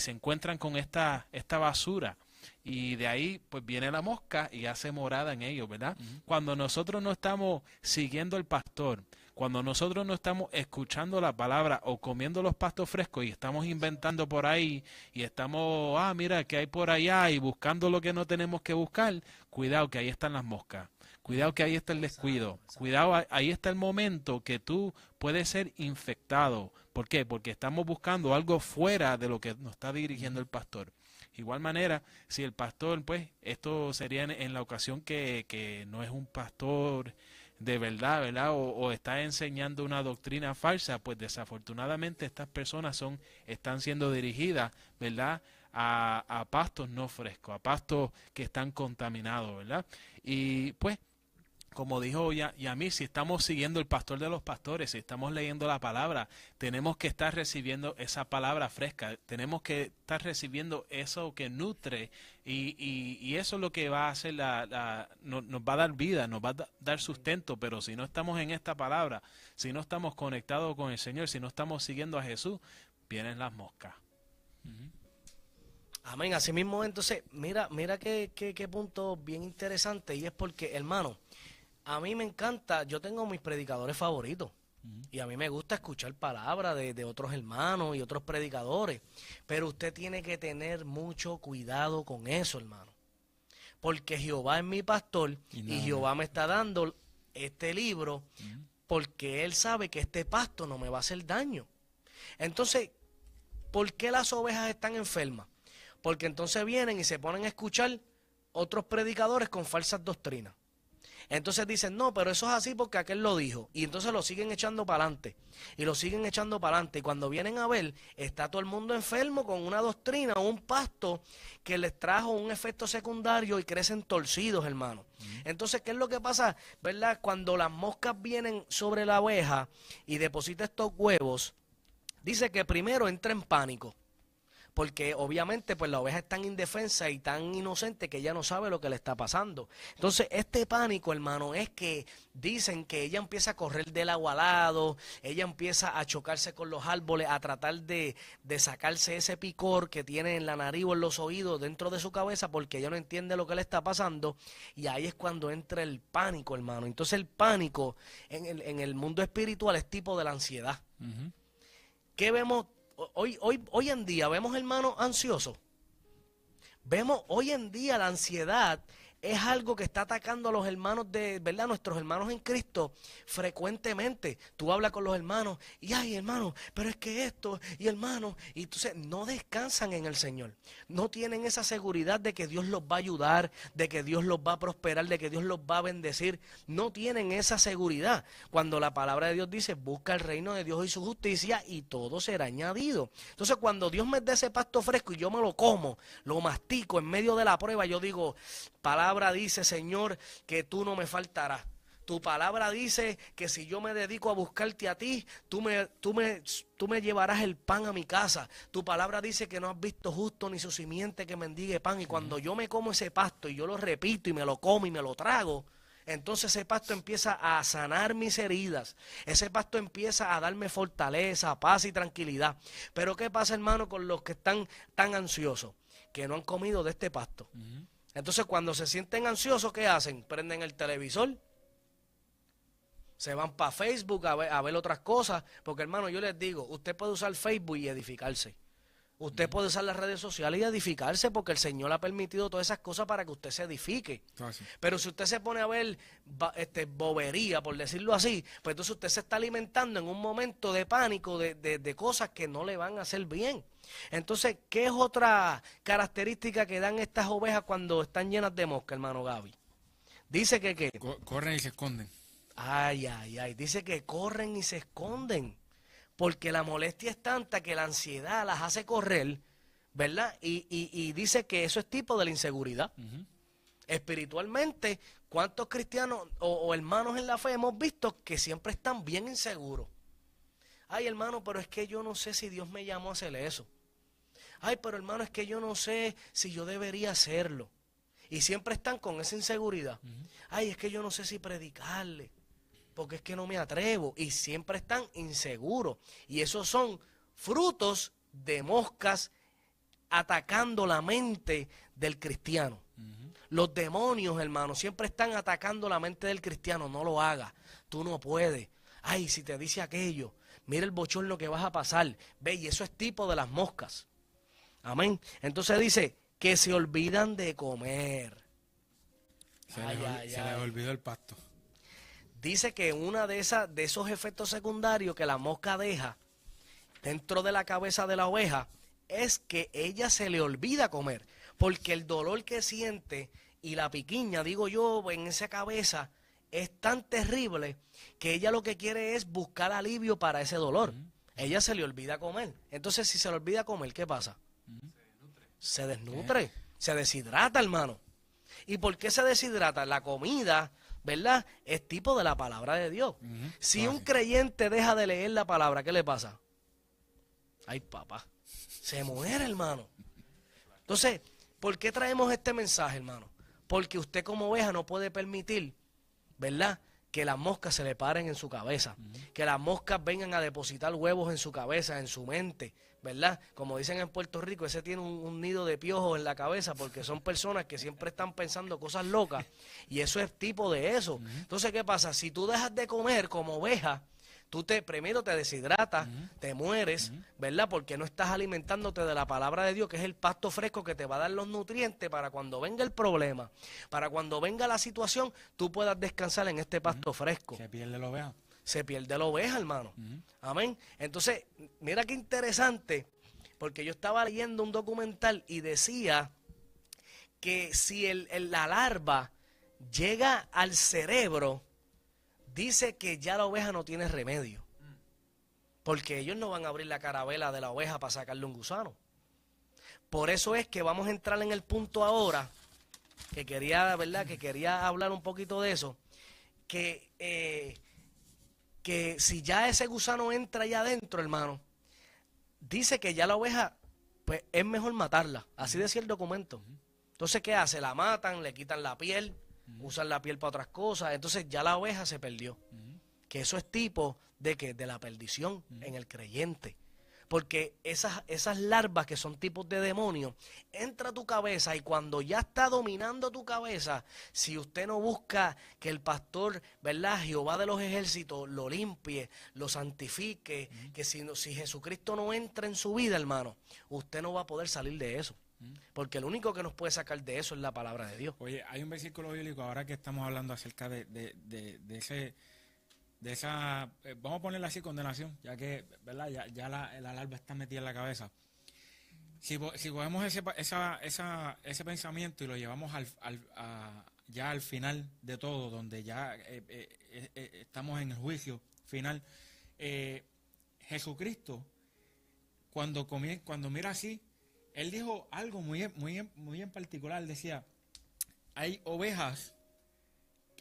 encuentran con esta basura, y de ahí pues viene la mosca y hace morada en ellos, ¿verdad? Cuando nosotros no estamos siguiendo al pastor, cuando nosotros no estamos escuchando la palabra o comiendo los pastos frescos y estamos inventando por ahí y estamos, mira, que hay por allá y buscando lo que no tenemos que buscar, cuidado que ahí están las moscas, cuidado que ahí está el descuido, cuidado, ahí está el momento que tú puedes ser infectado. ¿Por qué? Porque estamos buscando algo fuera de lo que nos está dirigiendo el pastor. Igual manera, si el pastor, pues, esto sería en la ocasión que no es un pastor de verdad, ¿verdad? O está enseñando una doctrina falsa, pues desafortunadamente estas personas están siendo dirigidas, ¿verdad?, a pastos no frescos, a pastos que están contaminados, ¿verdad? Y pues, como dijo Yamil, si estamos siguiendo el pastor de los pastores, si estamos leyendo la palabra, tenemos que estar recibiendo esa palabra fresca, tenemos que estar recibiendo eso que nutre y eso es lo que va a hacer, nos va a dar vida, nos va a dar sustento. Pero si no estamos en esta palabra, si no estamos conectados con el Señor, si no estamos siguiendo a Jesús, vienen las moscas. Amén. Así mismo, entonces, mira qué punto bien interesante, y es porque, hermano, a mí me encanta, yo tengo mis predicadores favoritos. Y a mí me gusta escuchar palabras de otros hermanos y otros predicadores. Pero usted tiene que tener mucho cuidado con eso, hermano. Porque Jehová es mi pastor y Jehová me está dando este libro porque Él sabe que este pasto no me va a hacer daño. Entonces, ¿por qué las ovejas están enfermas? Porque entonces vienen y se ponen a escuchar otros predicadores con falsas doctrinas. Entonces dicen, no, pero eso es así porque aquel lo dijo. Y entonces lo siguen echando para adelante. Y lo siguen echando para adelante. Y cuando vienen a ver, está todo el mundo enfermo con una doctrina o un pasto que les trajo un efecto secundario y crecen torcidos, hermano. Entonces, ¿qué es lo que pasa? ¿Verdad? Cuando las moscas vienen sobre la oveja y depositan estos huevos, dice que primero entra en pánico. Porque obviamente pues la oveja es tan indefensa y tan inocente que ella no sabe lo que le está pasando. Entonces este pánico, hermano, es que dicen que ella empieza a correr del agua al lado, ella empieza a chocarse con los árboles, a tratar de sacarse ese picor que tiene en la nariz o en los oídos dentro de su cabeza porque ella no entiende lo que le está pasando. Y ahí es cuando entra el pánico, hermano. Entonces el pánico en el mundo espiritual es tipo de la ansiedad. ¿Qué vemos? Hoy en día vemos hermanos ansiosos. Vemos hoy en día la ansiedad es algo que está atacando a los hermanos de, ¿verdad? Nuestros hermanos en Cristo frecuentemente. Tú hablas con los hermanos y ay, hermano, pero es que esto y hermano, y entonces no descansan en el Señor. No tienen esa seguridad de que Dios los va a ayudar, de que Dios los va a prosperar, de que Dios los va a bendecir. No tienen esa seguridad. Cuando la palabra de Dios dice, busca el reino de Dios y su justicia y todo será añadido. Entonces cuando Dios me dé ese pasto fresco y yo me lo como, lo mastico en medio de la prueba, yo digo, palabra dice, Señor, que tú no me faltarás. Tu palabra dice que si yo me dedico a buscarte a ti, tú me llevarás el pan a mi casa. Tu palabra dice que no has visto justo ni su simiente que mendigue pan. Y cuando yo me como ese pasto y yo lo repito y me lo como y me lo trago, entonces ese pasto empieza a sanar mis heridas. Ese pasto empieza a darme fortaleza, paz y tranquilidad. Pero ¿qué pasa, hermano, con los que están tan ansiosos? Que no han comido de este pasto. Entonces cuando se sienten ansiosos, ¿qué hacen? Prenden el televisor, se van para Facebook a ver otras cosas, porque hermano, yo les digo, usted puede usar Facebook y edificarse. Usted puede usar las redes sociales y edificarse porque el Señor ha permitido todas esas cosas para que usted se edifique. Pero si usted se pone a ver bobería, por decirlo así, pues entonces usted se está alimentando en un momento de pánico de cosas que no le van a hacer bien. Entonces, ¿qué es otra característica que dan estas ovejas cuando están llenas de mosca, hermano Gaby? Dice que corren y se esconden. Ay, dice que corren y se esconden. Porque la molestia es tanta que la ansiedad las hace correr, ¿verdad? Y dice que eso es tipo de la inseguridad. Espiritualmente, ¿cuántos cristianos o hermanos en la fe hemos visto que siempre están bien inseguros? Ay, hermano, pero es que yo no sé si Dios me llamó a hacer eso. Ay, pero hermano, es que yo no sé si yo debería hacerlo. Y siempre están con esa inseguridad. Ay, es que yo no sé si predicarle, porque es que no me atrevo. Y siempre están inseguros. Y esos son frutos de moscas atacando la mente del cristiano. Los demonios, hermano, siempre están atacando la mente del cristiano. No lo hagas, tú no puedes. Ay, si te dice aquello, mira el bochorno que vas a pasar. Ve, y eso es tipo de las moscas. Amén. Entonces dice que se olvidan de comer. Se les olvidó el pasto. Dice que una de esos efectos secundarios que la mosca deja dentro de la cabeza de la oveja es que ella se le olvida comer. Porque el dolor que siente y la piquiña, digo yo, en esa cabeza es tan terrible que ella lo que quiere es buscar alivio para ese dolor. Ella se le olvida comer. Entonces, si se le olvida comer, ¿qué pasa? Se desnutre, se deshidrata, hermano. ¿Y por qué se deshidrata? La comida, ¿verdad? Es tipo de la palabra de Dios. Si un creyente deja de leer la palabra, ¿qué le pasa? Ay, papá, se muere, hermano. Entonces, ¿por qué traemos este mensaje, hermano? Porque usted como oveja no puede permitir, ¿verdad?, que las moscas se le paren en su cabeza, que las moscas vengan a depositar huevos en su cabeza, en su mente, ¿verdad? Como dicen en Puerto Rico, ese tiene un nido de piojos en la cabeza porque son personas que siempre están pensando cosas locas y eso es tipo de eso. Entonces, ¿qué pasa? Si tú dejas de comer como oveja, Primero te deshidratas, te mueres, ¿verdad? Porque no estás alimentándote de la palabra de Dios, que es el pasto fresco que te va a dar los nutrientes para cuando venga el problema, para cuando venga la situación, tú puedas descansar en este pasto fresco. Se pierde la oveja. Se pierde la oveja, hermano. Amén. Entonces, mira qué interesante, porque yo estaba leyendo un documental y decía que si la larva llega al cerebro, dice que ya la oveja no tiene remedio. Porque ellos no van a abrir la carabela de la oveja para sacarle un gusano. Por eso es que vamos a entrar en el punto ahora, que quería, ¿verdad? Que quería hablar un poquito de eso. Que si ya ese gusano entra allá adentro, hermano, dice que ya la oveja, pues es mejor matarla. Así decía el documento. Entonces, ¿qué hace? La matan, le quitan la piel, usan la piel para otras cosas, entonces ya la oveja se perdió. Que eso es tipo de que de la perdición en el creyente. Porque esas larvas que son tipos de demonios, entra a tu cabeza y cuando ya está dominando tu cabeza, si usted no busca que el pastor, ¿verdad? Jehová de los ejércitos lo limpie, lo santifique, que si Jesucristo no entra en su vida, hermano, usted no va a poder salir de eso. Porque el único que nos puede sacar de eso es la palabra de Dios. Oye, hay un versículo bíblico ahora que estamos hablando acerca de esa, vamos a ponerla así, condenación, ya que, ¿verdad? Ya la larva está metida en la cabeza. Si cogemos ese pensamiento y lo llevamos ya al final de todo, donde ya estamos en el juicio final, Jesucristo, cuando mira así, Él dijo algo muy en particular. Él decía, hay ovejas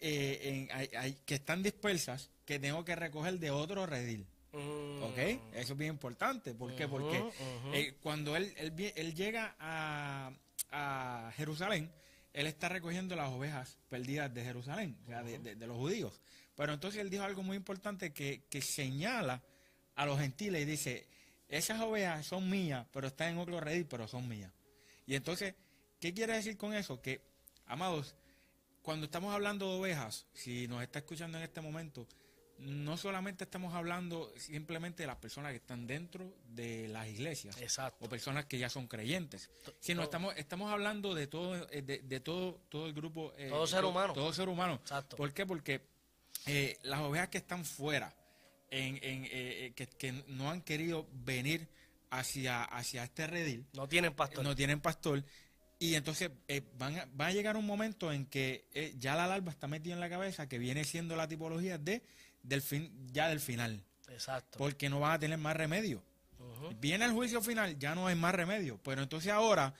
que están dispersas que tengo que recoger de otro redil. ¿Ok? Eso es bien importante. ¿Por qué? Porque cuando él llega a Jerusalén, él está recogiendo las ovejas perdidas de Jerusalén, o sea, de los judíos. Pero entonces él dijo algo muy importante que señala a los gentiles y dice, esas ovejas son mías, pero están en otro redil, pero son mías. Y entonces, ¿qué quiere decir con eso? Que, amados, cuando estamos hablando de ovejas, si nos está escuchando en este momento, no solamente estamos hablando simplemente de las personas que están dentro de las iglesias. Exacto. O personas que ya son creyentes, sino estamos hablando de todo el grupo. Todo ser humano. Todo ser humano. Exacto. ¿Por qué? Porque las ovejas que están fuera, que no han querido venir hacia este redil, no tienen pastor. Y entonces va a llegar un momento en que ya la larva está metida en la cabeza, que viene siendo la tipología del final. Exacto. Porque no van a tener más remedio. Viene el juicio final, ya no hay más remedio. Pero entonces ahora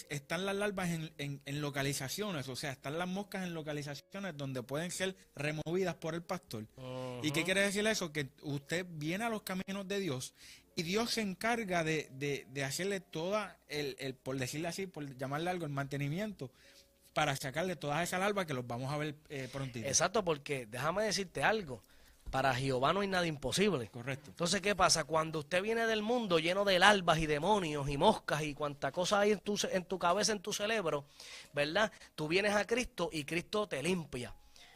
están las larvas en localizaciones, o sea, están las moscas en localizaciones donde pueden ser removidas por el pastor. ¿Y qué quiere decir eso? Que usted viene a los caminos de Dios y Dios se encarga de hacerle toda por decirle así, por llamarle algo, el mantenimiento, para sacarle todas esas larvas que los vamos a ver prontito. Exacto, porque déjame decirte algo. Para Jehová no hay nada imposible. Correcto. Entonces, ¿qué pasa? Cuando usted viene del mundo lleno de larvas y demonios y moscas y cuanta cosa hay en tu cabeza, en tu cerebro, ¿verdad? Tú vienes a Cristo y Cristo te limpia,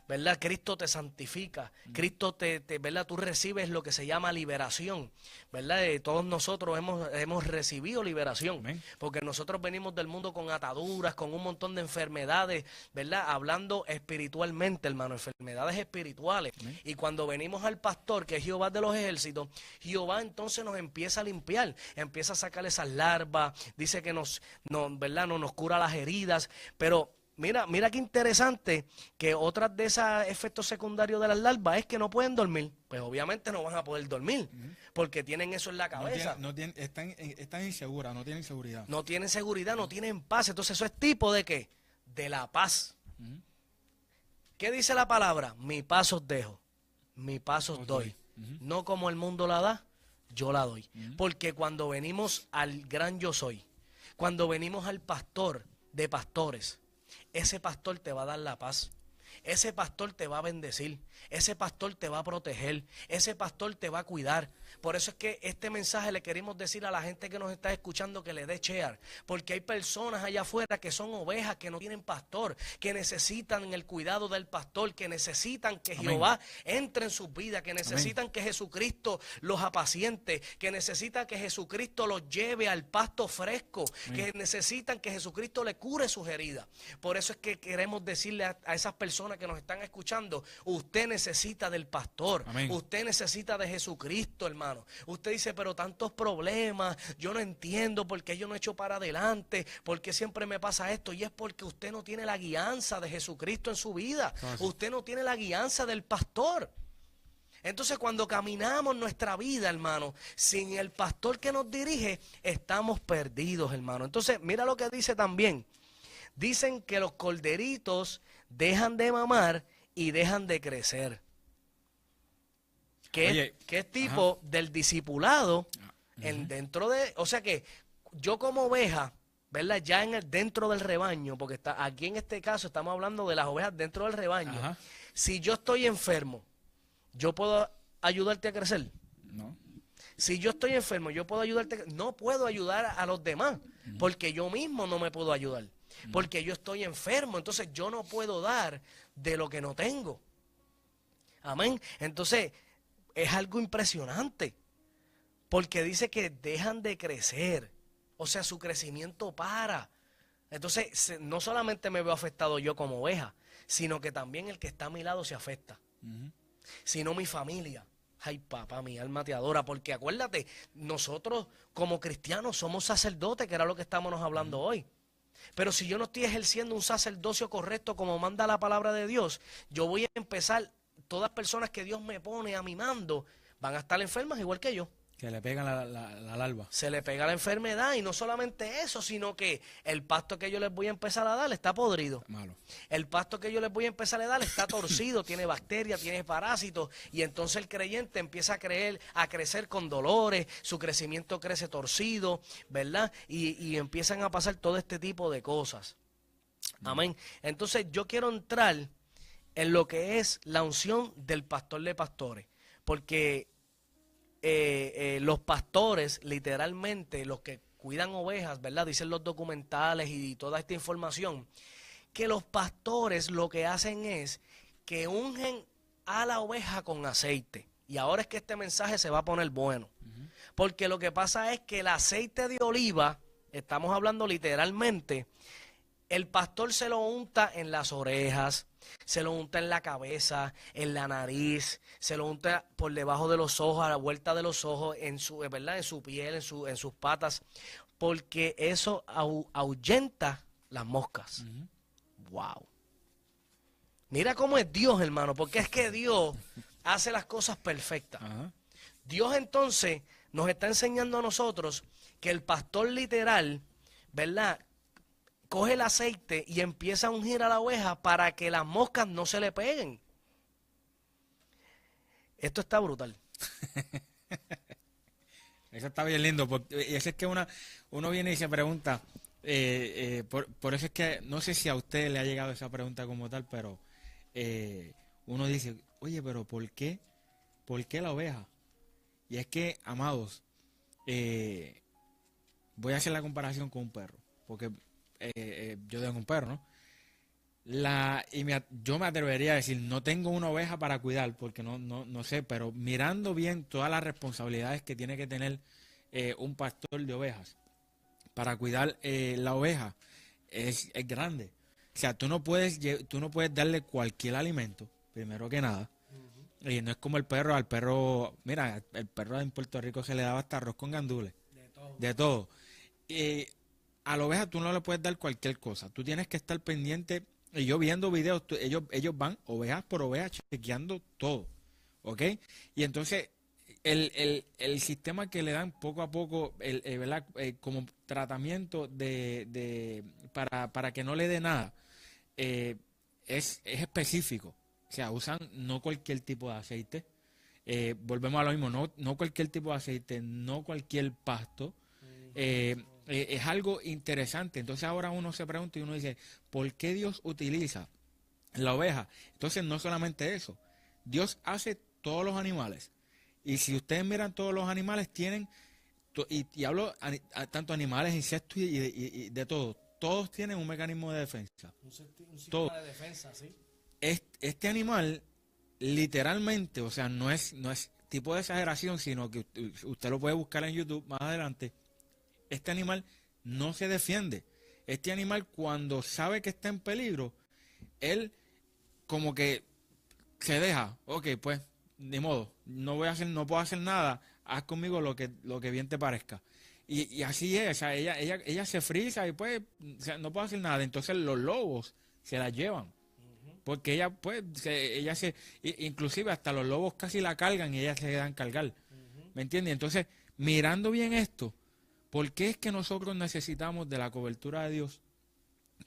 ¿verdad? Cristo te santifica, Cristo ¿verdad? Tú recibes lo que se llama liberación, ¿verdad? Todos nosotros hemos recibido liberación. Amén. Porque nosotros venimos del mundo con ataduras, con un montón de enfermedades, ¿verdad? Hablando espiritualmente, hermano, enfermedades espirituales. Amén. Y cuando venimos al pastor, que es Jehová de los ejércitos, Jehová entonces nos empieza a limpiar, empieza a sacar esas larvas, dice que ¿verdad? Nos cura las heridas, pero Mira qué interesante que otras de esos efectos secundarios de las larvas es que no pueden dormir. Pues obviamente no van a poder dormir porque tienen eso en la cabeza. Están inseguras, no tienen seguridad. No tienen seguridad, no tienen paz. Entonces eso es tipo de ¿qué? De la paz. ¿Qué dice la palabra? Mi paz os dejo, mi paz os doy. No como el mundo la da, yo la doy. Porque cuando venimos al gran yo soy, cuando venimos al pastor de pastores, ese pastor te va a dar la paz. ese pastor te va a bendecir, ese pastor te va a proteger, ese pastor te va a cuidar. Por eso es que este mensaje le queremos decir a la gente que nos está escuchando que le dé share, porque hay personas allá afuera que son ovejas, que no tienen pastor, que necesitan el cuidado del pastor, que necesitan que Jehová entre en sus vidas, que necesitan que Jesucristo los apaciente, que necesitan que Jesucristo los lleve al pasto fresco, que necesitan que Jesucristo le cure sus heridas. Por eso es que queremos decirle a esas personas que nos están escuchando, usted necesita del pastor, usted necesita de Jesucristo, hermano. Usted dice, pero tantos problemas, yo no entiendo por qué yo no he hecho para adelante, por qué siempre me pasa esto, y es porque usted no tiene la guianza de Jesucristo en su vida, usted no tiene la guianza del pastor. Entonces, cuando caminamos nuestra vida, hermano, sin el pastor que nos dirige, estamos perdidos, hermano. Entonces, mira lo que dice también. Dicen que los corderitos dejan de mamar y dejan de crecer. ¿Qué es tipo del discipulado dentro de, o sea que yo como oveja, ¿verdad? Ya dentro del rebaño, porque aquí en este caso estamos hablando de las ovejas dentro del rebaño. Si yo estoy enfermo, ¿yo puedo ayudarte a crecer? No. Si yo estoy enfermo, ¿yo puedo ayudarte a crecer? No puedo ayudar a los demás, porque yo mismo no me puedo ayudar, porque yo estoy enfermo, entonces yo no puedo dar de lo que no tengo. Amén. Entonces, es algo impresionante, porque dice que dejan de crecer, o sea, su crecimiento para. Entonces, no solamente me veo afectado yo como oveja, sino que también el que está a mi lado se afecta. Sino mi familia. Ay, papá, mi alma te adora, porque acuérdate, nosotros como cristianos somos sacerdotes, que era lo que estábamos hablando hoy. Pero si yo no estoy ejerciendo un sacerdocio correcto como manda la palabra de Dios, yo voy a empezar, todas personas que Dios me pone a mi mando, van a estar enfermas igual que yo. Que le pegan la larva. Se le pega la enfermedad, y no solamente eso, sino que el pasto que yo les voy a empezar a dar está podrido. Malo. El pasto que yo les voy a empezar a dar está torcido, tiene bacterias, tiene parásitos, y entonces el creyente empieza a crecer con dolores, su crecimiento crece torcido, ¿verdad? Y empiezan a pasar todo este tipo de cosas. Amén. Entonces yo quiero entrar en lo que es la unción del pastor de pastores, porque los pastores, literalmente, los que cuidan ovejas, ¿verdad? Dicen los documentales y toda esta información, que los pastores lo que hacen es que ungen a la oveja con aceite. Y ahora es que este mensaje se va a poner bueno. Porque lo que pasa es que el aceite de oliva, estamos hablando literalmente, el pastor se lo unta en las orejas, se lo unta en la cabeza, en la nariz, se lo unta por debajo de los ojos, a la vuelta de los ojos, ¿verdad? En su piel, en sus patas, porque eso ahuyenta las moscas. Wow. Mira cómo es Dios, hermano, porque es que Dios hace las cosas perfectas. Dios entonces nos está enseñando a nosotros que el pastor literal, ¿verdad?, coge el aceite y empieza a ungir a la oveja para que las moscas no se le peguen. Esto está brutal. Eso está bien lindo, porque y eso es que uno viene y se pregunta, por eso es que no sé si a usted le ha llegado esa pregunta como tal, pero uno dice, oye, pero ¿por qué la oveja? Y es que, amados, voy a hacer la comparación con un perro, porque yo tengo un perro, ¿no? Yo me atrevería a decir, no tengo una oveja para cuidar, porque no sé, pero mirando bien todas las responsabilidades que tiene que tener un pastor de ovejas para cuidar la oveja, es grande. O sea, tú no puedes darle cualquier alimento, primero que nada. Y no es como el perro, al perro, mira, el perro en Puerto Rico se le daba hasta arroz con gandules. De todo. A la oveja tú no le puedes dar cualquier cosa. Tú tienes que estar pendiente. Y yo viendo videos, ellos van ovejas por ovejas chequeando todo. ¿Ok? Y entonces, el sistema que le dan poco a poco, ¿verdad? Como tratamiento para que no le dé nada, es específico. O sea, usan no cualquier tipo de aceite. Volvemos a lo mismo, no cualquier tipo de aceite, no cualquier pasto. Es algo interesante. Entonces ahora uno se pregunta y uno dice, ¿por qué Dios utiliza la oveja. Entonces no solamente eso, Dios hace todos los animales. Y si ustedes miran todos los animales tienen, y hablo tanto animales, insectos y de todo, todos tienen un mecanismo de defensa. Un sistema Todo. de defensa, sí. Este animal literalmente, o sea, no es tipo de exageración, sino que usted lo puede buscar en YouTube más adelante. Este animal no se defiende. Este animal, cuando sabe que está en peligro, él como que se deja. Ok, pues, ni modo, no puedo hacer nada, haz conmigo lo que bien te parezca. Y así es, o sea, ella se frisa y pues, o sea, no puede hacer nada. Entonces los lobos se la llevan. Porque ella, pues, inclusive hasta los lobos casi la cargan y ella se dejan cargar. ¿Me entiendes? Entonces, mirando bien esto, ¿por qué es que nosotros necesitamos de la cobertura de Dios?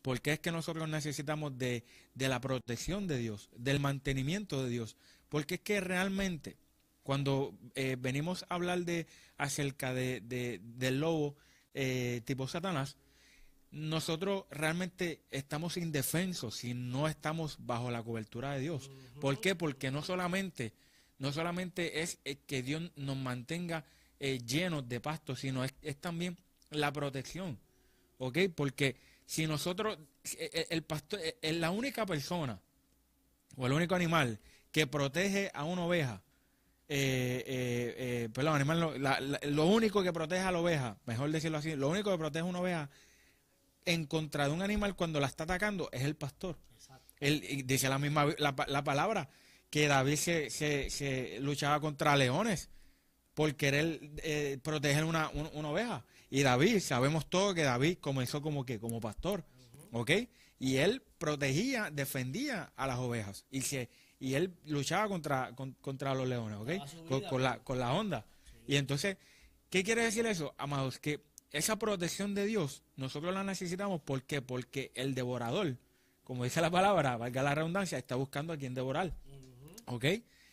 ¿Por qué es que nosotros necesitamos de la protección de Dios, del mantenimiento de Dios? Porque es que realmente, cuando venimos a hablar acerca del lobo tipo Satanás, nosotros realmente estamos indefensos si no estamos bajo la cobertura de Dios. ¿Por qué? Porque no solamente es que Dios nos mantenga llenos de pasto, sino es también la protección. ¿Ok? Porque si nosotros, el pastor es la única persona o el único animal que protege a una oveja, lo único que protege a la oveja, mejor decirlo así, lo único que protege a una oveja en contra de un animal cuando la está atacando es el pastor. Él dice la palabra que David se luchaba contra leones por querer proteger una oveja. Y David, sabemos todo que David comenzó como pastor, ¿ok? Y él protegía, defendía a las ovejas y él luchaba contra los leones, ¿ok? Con la onda. Sí. Y entonces, ¿qué quiere decir eso, amados? Que esa protección de Dios, nosotros la necesitamos. ¿Por qué? Porque el devorador, como dice la palabra, valga la redundancia, está buscando a quien devorar. ¿Ok?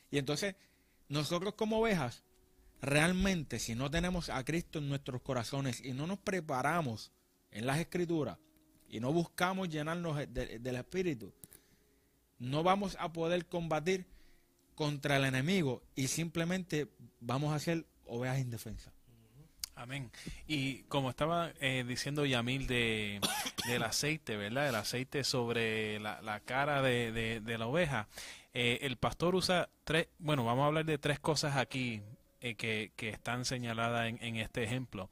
Y entonces, nosotros como ovejas, realmente, si no tenemos a Cristo en nuestros corazones y no nos preparamos en las Escrituras y no buscamos llenarnos del Espíritu, no vamos a poder combatir contra el enemigo y simplemente vamos a ser ovejas indefensas. Amén. Y como estaba diciendo Yamil del aceite, ¿verdad? El aceite sobre la cara de la oveja. El pastor usa vamos a hablar de tres cosas aquí que están señaladas en este ejemplo.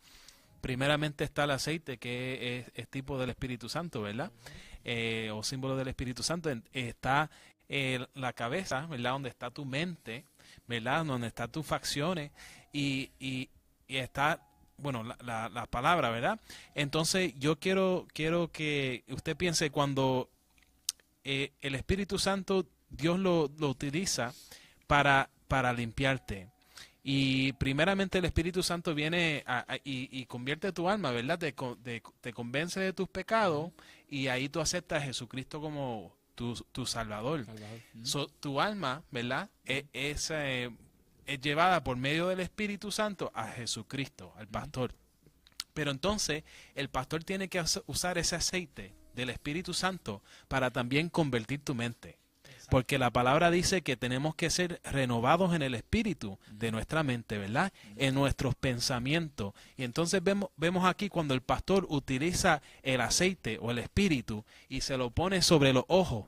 Primeramente está el aceite, que es tipo del Espíritu Santo, ¿verdad? O símbolo del Espíritu Santo. Está la cabeza, ¿verdad? Donde está tu mente, ¿verdad? Donde están tus facciones y está, bueno, la palabra, ¿verdad? Entonces yo quiero que usted piense cuando el Espíritu Santo Dios lo utiliza para limpiarte. Y primeramente el Espíritu Santo viene y convierte tu alma, ¿verdad? Te convence de tus pecados y ahí tú aceptas a Jesucristo como tu Salvador. Tu alma, ¿verdad? Es llevada por medio del Espíritu Santo a Jesucristo, al pastor. Pero entonces el pastor tiene que usar ese aceite del Espíritu Santo para también convertir tu mente. Porque la palabra dice que tenemos que ser renovados en el espíritu de nuestra mente, ¿verdad? En nuestros pensamientos. Y entonces vemos aquí cuando el pastor utiliza el aceite o el espíritu y se lo pone sobre los ojos.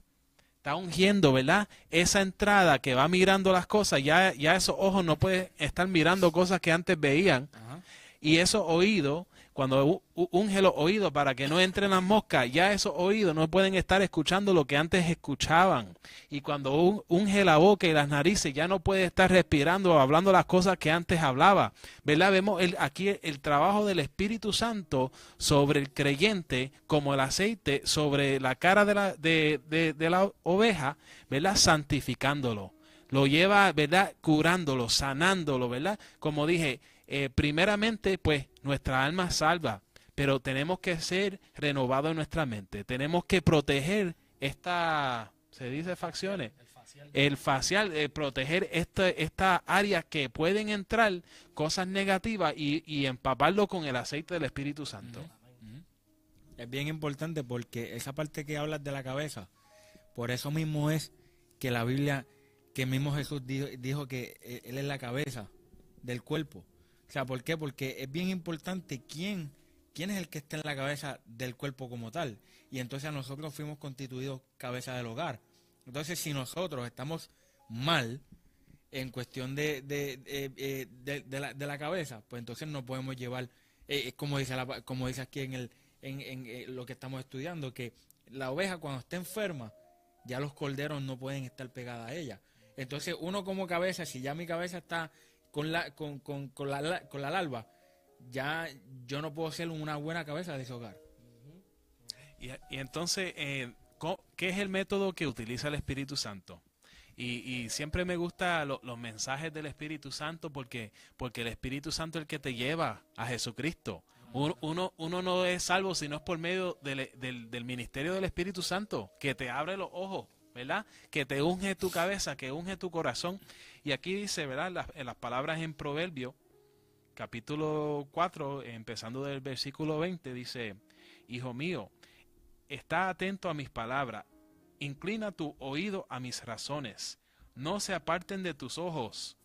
Está ungiendo, ¿verdad? Esa entrada que va mirando las cosas, ya esos ojos no pueden estar mirando cosas que antes veían. Ajá. Y esos oídos, cuando unge los oídos para que no entren las moscas, ya esos oídos no pueden estar escuchando lo que antes escuchaban. Y cuando unge la boca y las narices, ya no puede estar respirando o hablando las cosas que antes hablaba. ¿Verdad? Vemos aquí el trabajo del Espíritu Santo sobre el creyente, como el aceite sobre la cara de la oveja, ¿verdad? Santificándolo. Lo lleva, ¿verdad? Curándolo, sanándolo, ¿verdad? Como dije, primeramente, pues, nuestra alma salva, pero tenemos que ser renovados en nuestra mente. Tenemos que proteger ¿se dice facciones? El facial, proteger esta área que pueden entrar cosas negativas y empaparlo con el aceite del Espíritu Santo. Es bien importante porque esa parte que hablas de la cabeza, Por eso mismo es que la Biblia, que mismo Jesús dijo que Él es la cabeza del cuerpo. O sea, ¿por qué? Porque es bien importante quién es el que está en la cabeza del cuerpo como tal. Y entonces nosotros fuimos constituidos cabeza del hogar. Entonces, si nosotros estamos mal en cuestión de la cabeza, pues entonces no podemos llevar, como dice aquí en lo que estamos estudiando, que la oveja cuando está enferma, ya los corderos no pueden estar pegadas a ella. Entonces uno como cabeza, si ya mi cabeza está con la larva, ya yo no puedo ser una buena cabeza de ese hogar. Y entonces, ¿qué es el método que utiliza el Espíritu Santo? Y siempre me gustan los mensajes del Espíritu Santo porque el Espíritu Santo es el que te lleva a Jesucristo. Uno no es salvo si no es por medio del ministerio del Espíritu Santo, que te abre los ojos, ¿verdad? Que te unge tu cabeza, que unge tu corazón. Y aquí dice, ¿verdad? En las palabras en Proverbios, capítulo 4, empezando del versículo 20, dice: Hijo mío, está atento a mis palabras, inclina tu oído a mis razones, no se aparten de tus ojos,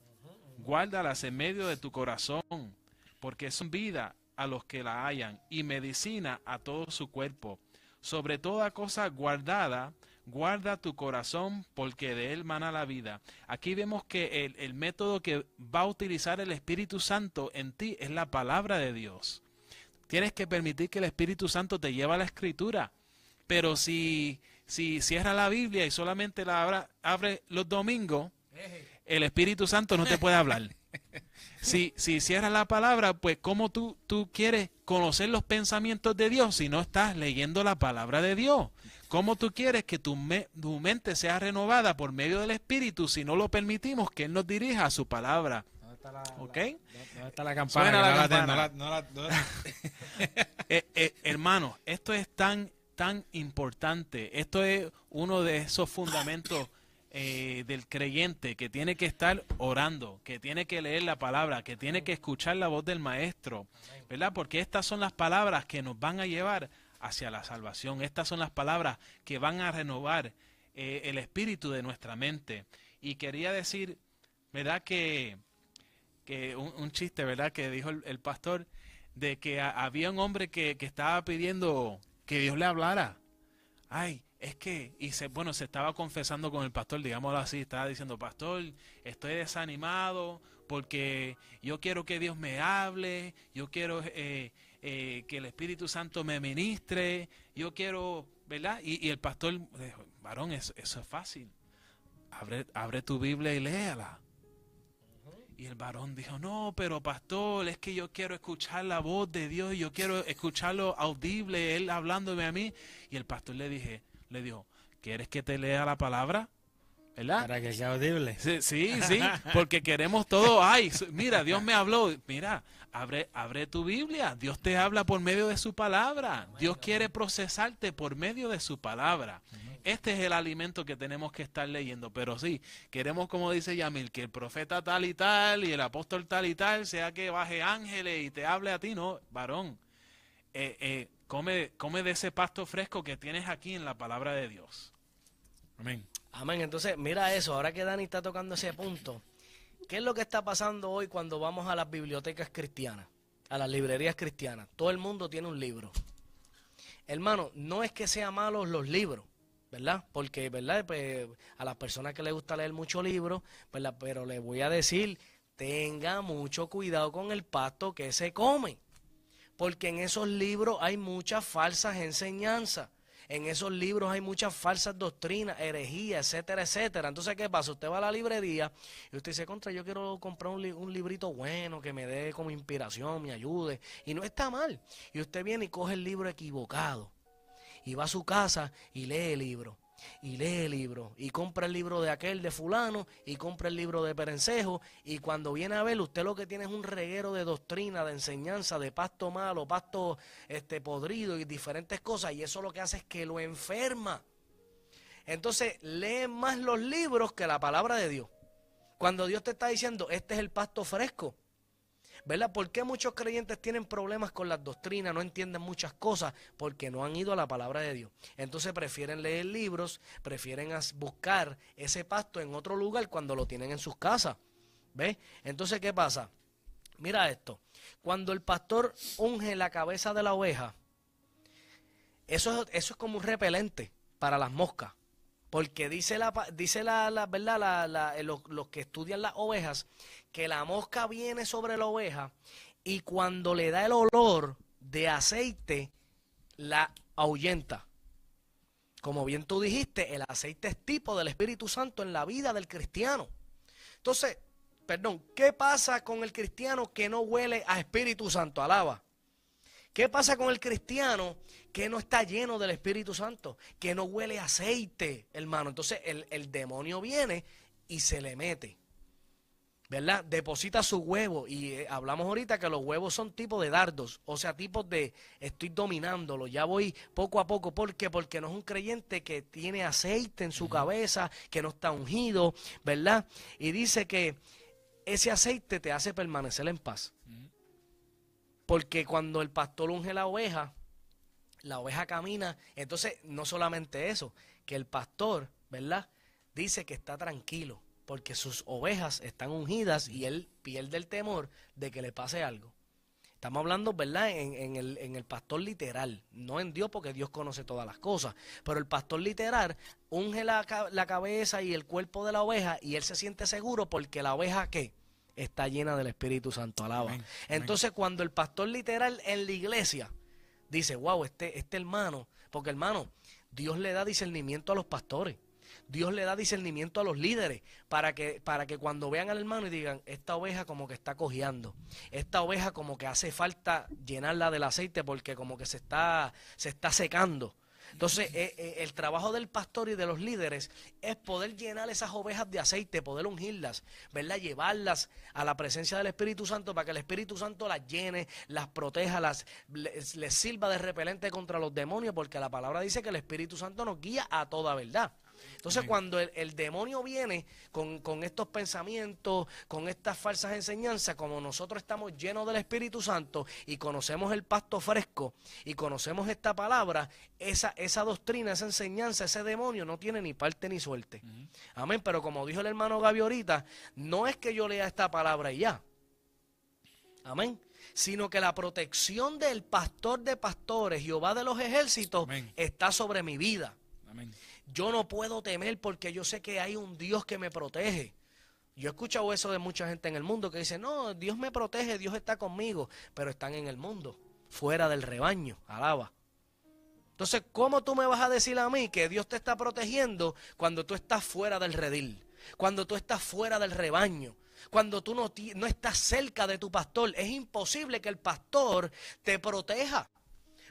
guárdalas en medio de tu corazón, porque son vida a los que la hallan y medicina a todo su cuerpo. Sobre toda cosa guardada, guarda tu corazón, porque de él mana la vida. Aquí vemos que el método que va a utilizar el Espíritu Santo en ti es la palabra de Dios. Tienes que permitir que el Espíritu Santo te lleve a la Escritura. Pero si cierra la Biblia y solamente la abre los domingos, el Espíritu Santo no te puede hablar. Si cierras la palabra, pues ¿cómo tú quieres conocer los pensamientos de Dios si no estás leyendo la palabra de Dios? ¿Cómo tú quieres que tu mente sea renovada por medio del Espíritu si no lo permitimos que Él nos dirija a su palabra? ¿Ok? ¿Dónde está la campana? Suena la campana. Hermano, esto es tan importante. Esto es uno de esos fundamentos del creyente, que tiene que estar orando, que tiene que leer la palabra, que tiene que escuchar la voz del maestro, ¿verdad? Porque estas son las palabras que nos van a llevar hacia la salvación. Estas son las palabras que van a renovar el espíritu de nuestra mente. Y quería decir, ¿verdad? Que un chiste, ¿verdad? Que dijo el pastor, de que había un hombre que estaba pidiendo que Dios le hablara. Ay, es que, se estaba confesando con el pastor, digámoslo así, estaba diciendo: pastor, estoy desanimado porque yo quiero que Dios me hable, yo quiero que el Espíritu Santo me ministre, yo quiero, ¿verdad? Y el pastor dijo: varón, eso es fácil, abre tu Biblia y léala. Y el varón dijo: no, pero pastor, es que yo quiero escuchar la voz de Dios, yo quiero escucharlo audible, Él hablándome a mí. Y el pastor le dijo: ¿quieres que te lea la palabra? ¿Verdad? Para que sea audible. Sí, porque queremos todo. Ay, mira, Dios me habló. Mira, abre tu Biblia. Dios te habla por medio de su palabra. Dios quiere procesarte por medio de su palabra. Este es el alimento que tenemos que estar leyendo. Pero sí, queremos, como dice Yamil, que el profeta tal y el apóstol tal y tal, sea que baje ángeles y te hable a ti. No, varón, come de ese pasto fresco que tienes aquí en la palabra de Dios. Amén. Amén. Entonces, mira eso, ahora que Dani está tocando ese punto, ¿qué es lo que está pasando hoy cuando vamos a las bibliotecas cristianas, a las librerías cristianas? Todo el mundo tiene un libro. Hermano, no es que sean malos los libros, ¿verdad? Porque, ¿verdad? Pues, a las personas que les gusta leer muchos libros, ¿verdad? Pero les voy a decir, tenga mucho cuidado con el pasto que se come, porque en esos libros hay muchas falsas enseñanzas. En esos libros hay muchas falsas doctrinas, herejías, etcétera, etcétera. Entonces, ¿qué pasa? Usted va a la librería y usted dice: contra, yo quiero comprar un librito bueno que me dé como inspiración, me ayude. Y no está mal. Y usted viene y coge el libro equivocado. Y va a su casa y lee el libro. Y lee el libro. Y compra el libro de aquel, de fulano. Y compra el libro de Perencejo. Y cuando viene a ver, usted lo que tiene es un reguero de doctrina, de enseñanza, de pasto malo, pasto podrido y diferentes cosas. Y eso lo que hace es que lo enferma. Entonces, lee más los libros que la palabra de Dios. Cuando Dios te está diciendo: este es el pasto fresco. ¿verdad? ¿Por qué muchos creyentes tienen problemas con las doctrinas, no entienden muchas cosas? Porque no han ido a la palabra de Dios. Entonces prefieren leer libros, prefieren buscar ese pasto en otro lugar cuando lo tienen en sus casas. ¿Ves? Entonces, ¿qué pasa? Mira esto. Cuando el pastor unge la cabeza de la oveja, eso es como un repelente para las moscas. Porque dice la verdad, los que estudian las ovejas, que la mosca viene sobre la oveja y cuando le da el olor de aceite, la ahuyenta. Como bien tú dijiste, el aceite es tipo del Espíritu Santo en la vida del cristiano. Entonces, ¿qué pasa con el cristiano que no huele a Espíritu Santo? Alaba. ¿Qué pasa con el cristiano que no está lleno del Espíritu Santo? Que no huele a aceite, hermano. Entonces el demonio viene y se le mete, ¿verdad? Deposita su huevo. Y hablamos ahorita que los huevos son tipos de dardos. O sea, tipos de estoy dominándolo. Ya voy poco a poco. ¿Por qué? Porque no es un creyente que tiene aceite en su cabeza, que no está ungido, ¿verdad? Y dice que ese aceite te hace permanecer en paz. Porque cuando el pastor unge la oveja camina. Entonces, no solamente eso, que el pastor, ¿verdad? Dice que está tranquilo, porque sus ovejas están ungidas y él pierde el temor de que le pase algo. Estamos hablando, ¿verdad? En el pastor literal, no en Dios, porque Dios conoce todas las cosas. Pero el pastor literal unge la cabeza y el cuerpo de la oveja y él se siente seguro porque la oveja, ¿qué? Está llena del Espíritu Santo, alaba. Amén. Entonces, cuando el pastor literal en la iglesia dice, wow, este hermano, porque hermano, Dios le da discernimiento a los pastores, Dios le da discernimiento a los líderes, para que cuando vean al hermano y digan, esta oveja como que está cojeando, esta oveja como que hace falta llenarla del aceite porque como que se está secando. Entonces, el trabajo del pastor y de los líderes es poder llenar esas ovejas de aceite, poder ungirlas, ¿verdad? Llevarlas a la presencia del Espíritu Santo para que el Espíritu Santo las llene, las proteja, les sirva de repelente contra los demonios, porque la palabra dice que el Espíritu Santo nos guía a toda verdad. Entonces, cuando el demonio viene con estos pensamientos, con estas falsas enseñanzas, como nosotros estamos llenos del Espíritu Santo y conocemos el pasto fresco y conocemos esta palabra, esa doctrina, esa enseñanza, ese demonio no tiene ni parte ni suerte. Amén. Pero como dijo el hermano Gaby ahorita, no es que yo lea esta palabra y ya. Amén. Sino que la protección del pastor de pastores, Jehová de los ejércitos, amén, está sobre mi vida. Amén. Yo no puedo temer porque yo sé que hay un Dios que me protege. Yo he escuchado eso de mucha gente en el mundo que dice, no, Dios me protege, Dios está conmigo, pero están en el mundo, fuera del rebaño, alaba. Entonces, ¿cómo tú me vas a decir a mí que Dios te está protegiendo cuando tú estás fuera del redil, cuando tú estás fuera del rebaño, cuando tú no estás cerca de tu pastor? Es imposible que el pastor te proteja,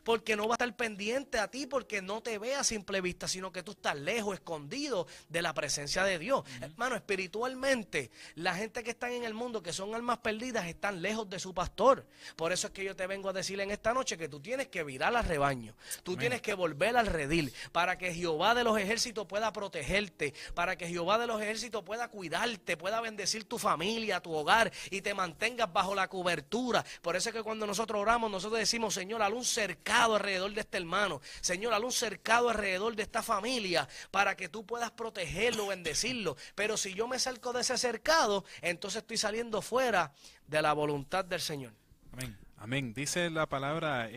porque no va a estar pendiente a ti, porque no te ve a simple vista, sino que tú estás lejos, escondido de la presencia de Dios. Hermano, espiritualmente, la gente que está en el mundo, que son almas perdidas, están lejos de su pastor. Por eso es que yo te vengo a decir en esta noche que tú tienes que virar al rebaño, tú tienes que volver al redil, para que Jehová de los ejércitos pueda protegerte, para que Jehová de los ejércitos pueda cuidarte, pueda bendecir tu familia, tu hogar, y te mantengas bajo la cobertura. Por eso es que cuando nosotros oramos, nosotros decimos, Señor, haz un cercado alrededor de este hermano, Señor, haz un cercado alrededor de esta familia, para que tú puedas protegerlo, bendecirlo. Pero si yo me acerco de ese cercado, entonces estoy saliendo fuera de la voluntad del Señor. Amén. Amén. Dice la palabra,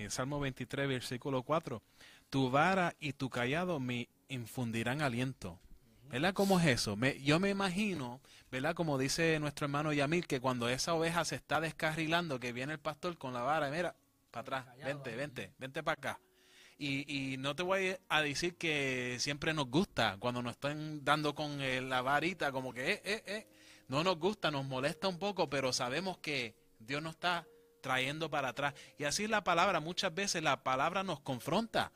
Salmo 23, versículo 4, tu vara y tu cayado me infundirán aliento. ¿Verdad? ¿Cómo es eso? Yo me imagino, ¿verdad? Como dice nuestro hermano Yamil, que cuando esa oveja se está descarrilando, que viene el pastor con la vara, mira, para atrás, vente para acá. Y no te voy a decir que siempre nos gusta cuando nos están dando con la varita, como que no nos gusta, nos molesta un poco, pero sabemos que Dios nos está trayendo para atrás. Y así la palabra, muchas veces la palabra nos confronta.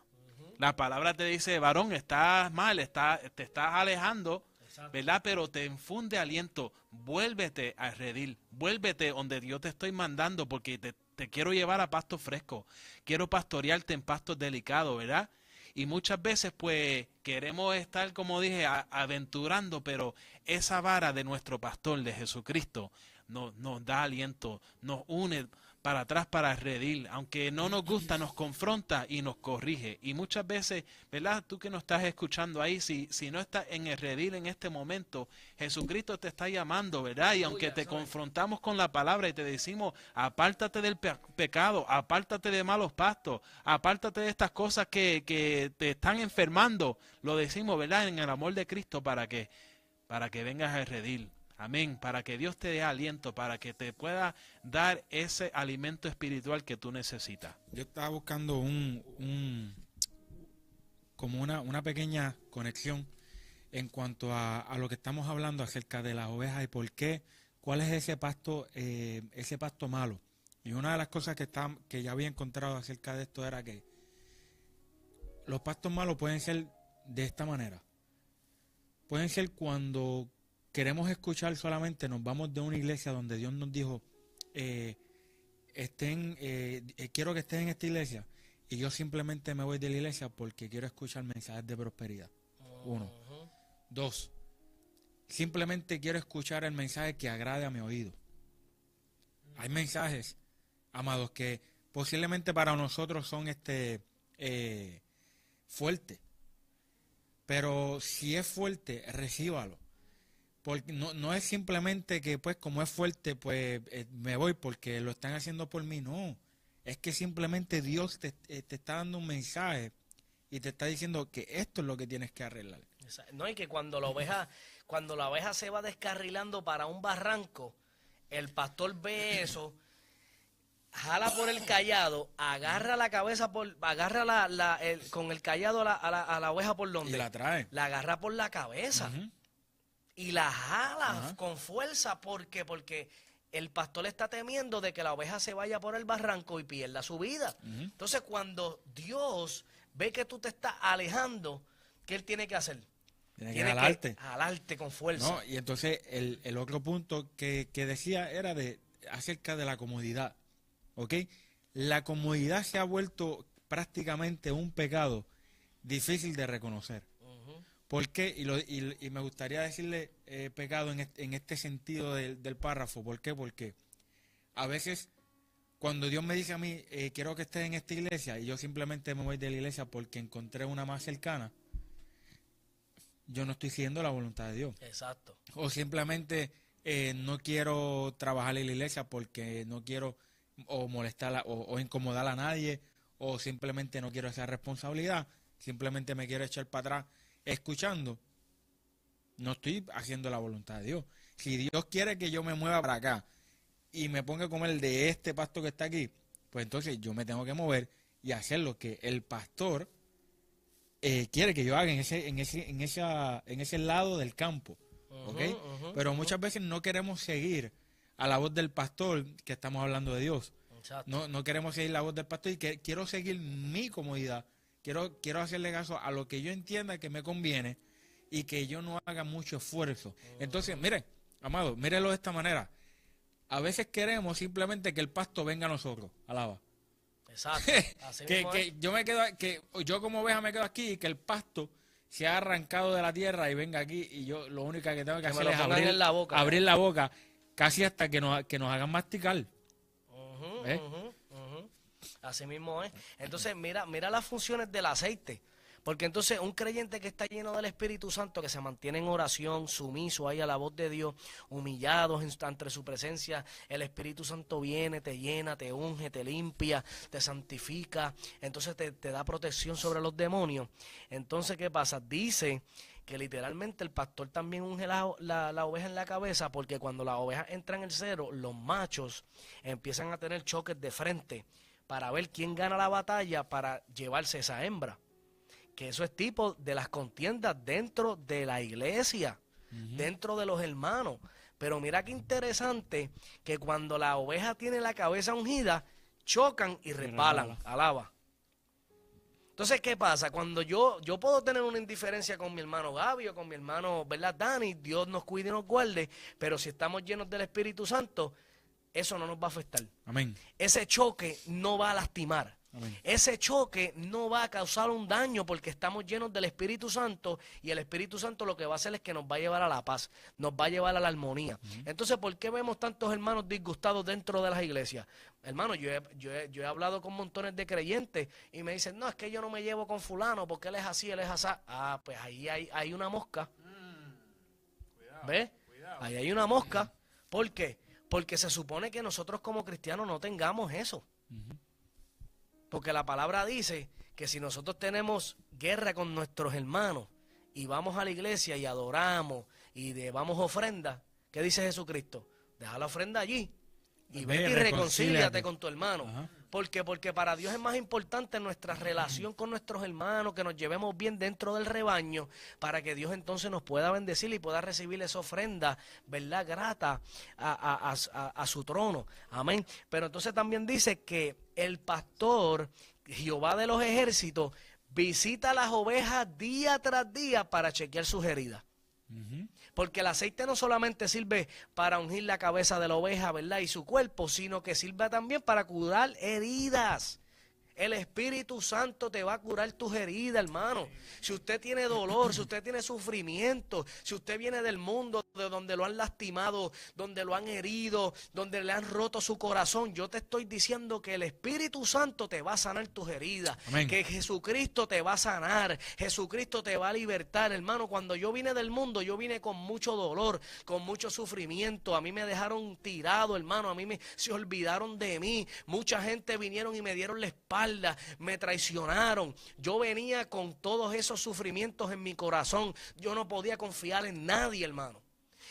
La palabra te dice, varón, estás mal, te estás alejando, ¿verdad? Pero te infunde aliento. Vuélvete al redil, vuélvete donde Dios te estoy mandando, porque te quiero llevar a pasto fresco, quiero pastorearte en pastos delicados, ¿verdad? Y muchas veces pues queremos estar, como dije, aventurando, pero esa vara de nuestro pastor, de Jesucristo, nos da aliento, nos une para atrás para redil, aunque no nos gusta, nos confronta y nos corrige. Y muchas veces, ¿verdad? Tú que nos estás escuchando ahí, si no estás en el redil en este momento, Jesucristo te está llamando, ¿verdad? Y aunque te confrontamos con la palabra y te decimos, apártate del pecado, apártate de malos pastos, apártate de estas cosas que te están enfermando, lo decimos, ¿verdad? En el amor de Cristo para que vengas al redil. Amén, para que Dios te dé aliento, para que te pueda dar ese alimento espiritual que tú necesitas. Yo estaba buscando como una pequeña conexión en cuanto a lo que estamos hablando acerca de las ovejas y por qué, cuál es ese pasto malo. Y una de las cosas que ya había encontrado acerca de esto era que los pastos malos pueden ser de esta manera. Pueden ser cuando queremos escuchar solamente, nos vamos de una iglesia donde Dios nos dijo, quiero que estén en esta iglesia, y yo simplemente me voy de la iglesia porque quiero escuchar mensajes de prosperidad. 1. 2. Simplemente quiero escuchar el mensaje que agrade a mi oído. Hay mensajes, amados, que posiblemente para nosotros son fuertes, pero si es fuerte, recíbalo. Porque no es simplemente que, pues, como es fuerte, pues me voy porque lo están haciendo por mí. No, es que simplemente Dios te está dando un mensaje y te está diciendo que esto es lo que tienes que arreglar. No, y que cuando la oveja se va descarrilando para un barranco, el pastor ve eso, jala por el callado, agarra la cabeza con el callado a la oveja por donde. Y la trae. La agarra por la cabeza. Y la jala con fuerza porque el pastor está temiendo de que la oveja se vaya por el barranco y pierda su vida. Entonces, cuando Dios ve que tú te estás alejando, ¿qué Él tiene que hacer? Tiene que jalarte con fuerza. No, y entonces el otro punto que decía era acerca de la comodidad. ¿Ok? La comodidad se ha vuelto prácticamente un pecado difícil de reconocer. ¿Por qué? Y me gustaría decirle pecado en este sentido del párrafo. ¿Por qué? Porque a veces cuando Dios me dice a mí, quiero que estés en esta iglesia, y yo simplemente me voy de la iglesia porque encontré una más cercana, yo no estoy siguiendo la voluntad de Dios. Exacto. O simplemente no quiero trabajar en la iglesia porque no quiero o molestar o incomodar a nadie, o simplemente no quiero esa responsabilidad, simplemente me quiero echar para atrás escuchando. No estoy haciendo la voluntad de Dios. Si Dios quiere que yo me mueva para acá y me ponga a comer de este pasto que está aquí, pues entonces yo me tengo que mover y hacer lo que el pastor quiere que yo haga en ese lado del campo. ¿Okay? Pero muchas veces no queremos seguir a la voz del pastor, que estamos hablando de Dios. No queremos seguir la voz del pastor, y quiero seguir mi comodidad. Quiero hacerle caso a lo que yo entienda que me conviene y que yo no haga mucho esfuerzo. Entonces, miren, amado, mírenlo de esta manera. A veces queremos simplemente que el pasto venga a nosotros. Alaba. Exacto. Así que yo como oveja me quedo aquí y que el pasto se ha arrancado de la tierra y venga aquí, y yo lo único que tengo que hacer es abrir la boca casi hasta que nos hagan masticar. Así mismo es. Entonces, mira las funciones del aceite. Porque entonces un creyente que está lleno del Espíritu Santo, que se mantiene en oración, sumiso ahí a la voz de Dios, humillados ante su presencia, el Espíritu Santo viene, te llena, te unge, te limpia, te santifica, entonces te da protección sobre los demonios. Entonces, ¿qué pasa? Dice que literalmente el pastor también unge la oveja en la cabeza, porque cuando la oveja entra en el cero, los machos empiezan a tener choques de frente para ver quién gana la batalla para llevarse esa hembra. Que eso es tipo de las contiendas dentro de la iglesia, dentro de los hermanos. Pero mira qué interesante que cuando la oveja tiene la cabeza ungida, chocan y resbalan. Alaba. Entonces, ¿qué pasa? Cuando yo puedo tener una indiferencia con mi hermano Gaby o con mi hermano, ¿verdad, Dani? Dios nos cuide y nos guarde, pero si estamos llenos del Espíritu Santo, eso no nos va a afectar. Amén. Ese choque no va a lastimar. Amén. Ese choque no va a causar un daño porque estamos llenos del Espíritu Santo, y el Espíritu Santo lo que va a hacer es que nos va a llevar a la paz, nos va a llevar a la armonía. Entonces, ¿por qué vemos tantos hermanos disgustados dentro de las iglesias? Hermano, yo he hablado con montones de creyentes y me dicen, no, es que yo no me llevo con fulano porque él es así, él es así. Ah, pues ahí hay una mosca. ¿Ves? Ahí hay una mosca. ¿Por qué? Porque se supone que nosotros como cristianos no tengamos eso. Porque la palabra dice que si nosotros tenemos guerra con nuestros hermanos y vamos a la iglesia y adoramos y llevamos ofrenda, ¿qué dice Jesucristo? Deja la ofrenda allí y vete y reconcíliate con tu hermano. Ajá. ¿Por qué? Porque para Dios es más importante nuestra relación con nuestros hermanos, que nos llevemos bien dentro del rebaño, para que Dios entonces nos pueda bendecir y pueda recibir esa ofrenda, ¿verdad? Grata a su trono. Amén. Pero entonces también dice que el pastor, Jehová de los ejércitos, visita las ovejas día tras día para chequear sus heridas. Porque el aceite no solamente sirve para ungir la cabeza de la oveja, ¿verdad? Y su cuerpo, sino que sirve también para curar heridas. El Espíritu Santo te va a curar tus heridas, hermano. Si usted tiene dolor, si usted tiene sufrimiento, si usted viene del mundo de donde lo han lastimado, donde lo han herido, donde le han roto su corazón, yo te estoy diciendo que el Espíritu Santo te va a sanar tus heridas. Amén. Que Jesucristo te va a sanar, Jesucristo te va a libertar, hermano. Cuando yo vine del mundo, yo vine con mucho dolor, con mucho sufrimiento. A mí me dejaron tirado, hermano. A mí se olvidaron de mí. Mucha gente vinieron y me dieron la espalda, me traicionaron. Yo venía con todos esos sufrimientos en mi corazón. Yo no podía confiar en nadie, hermano.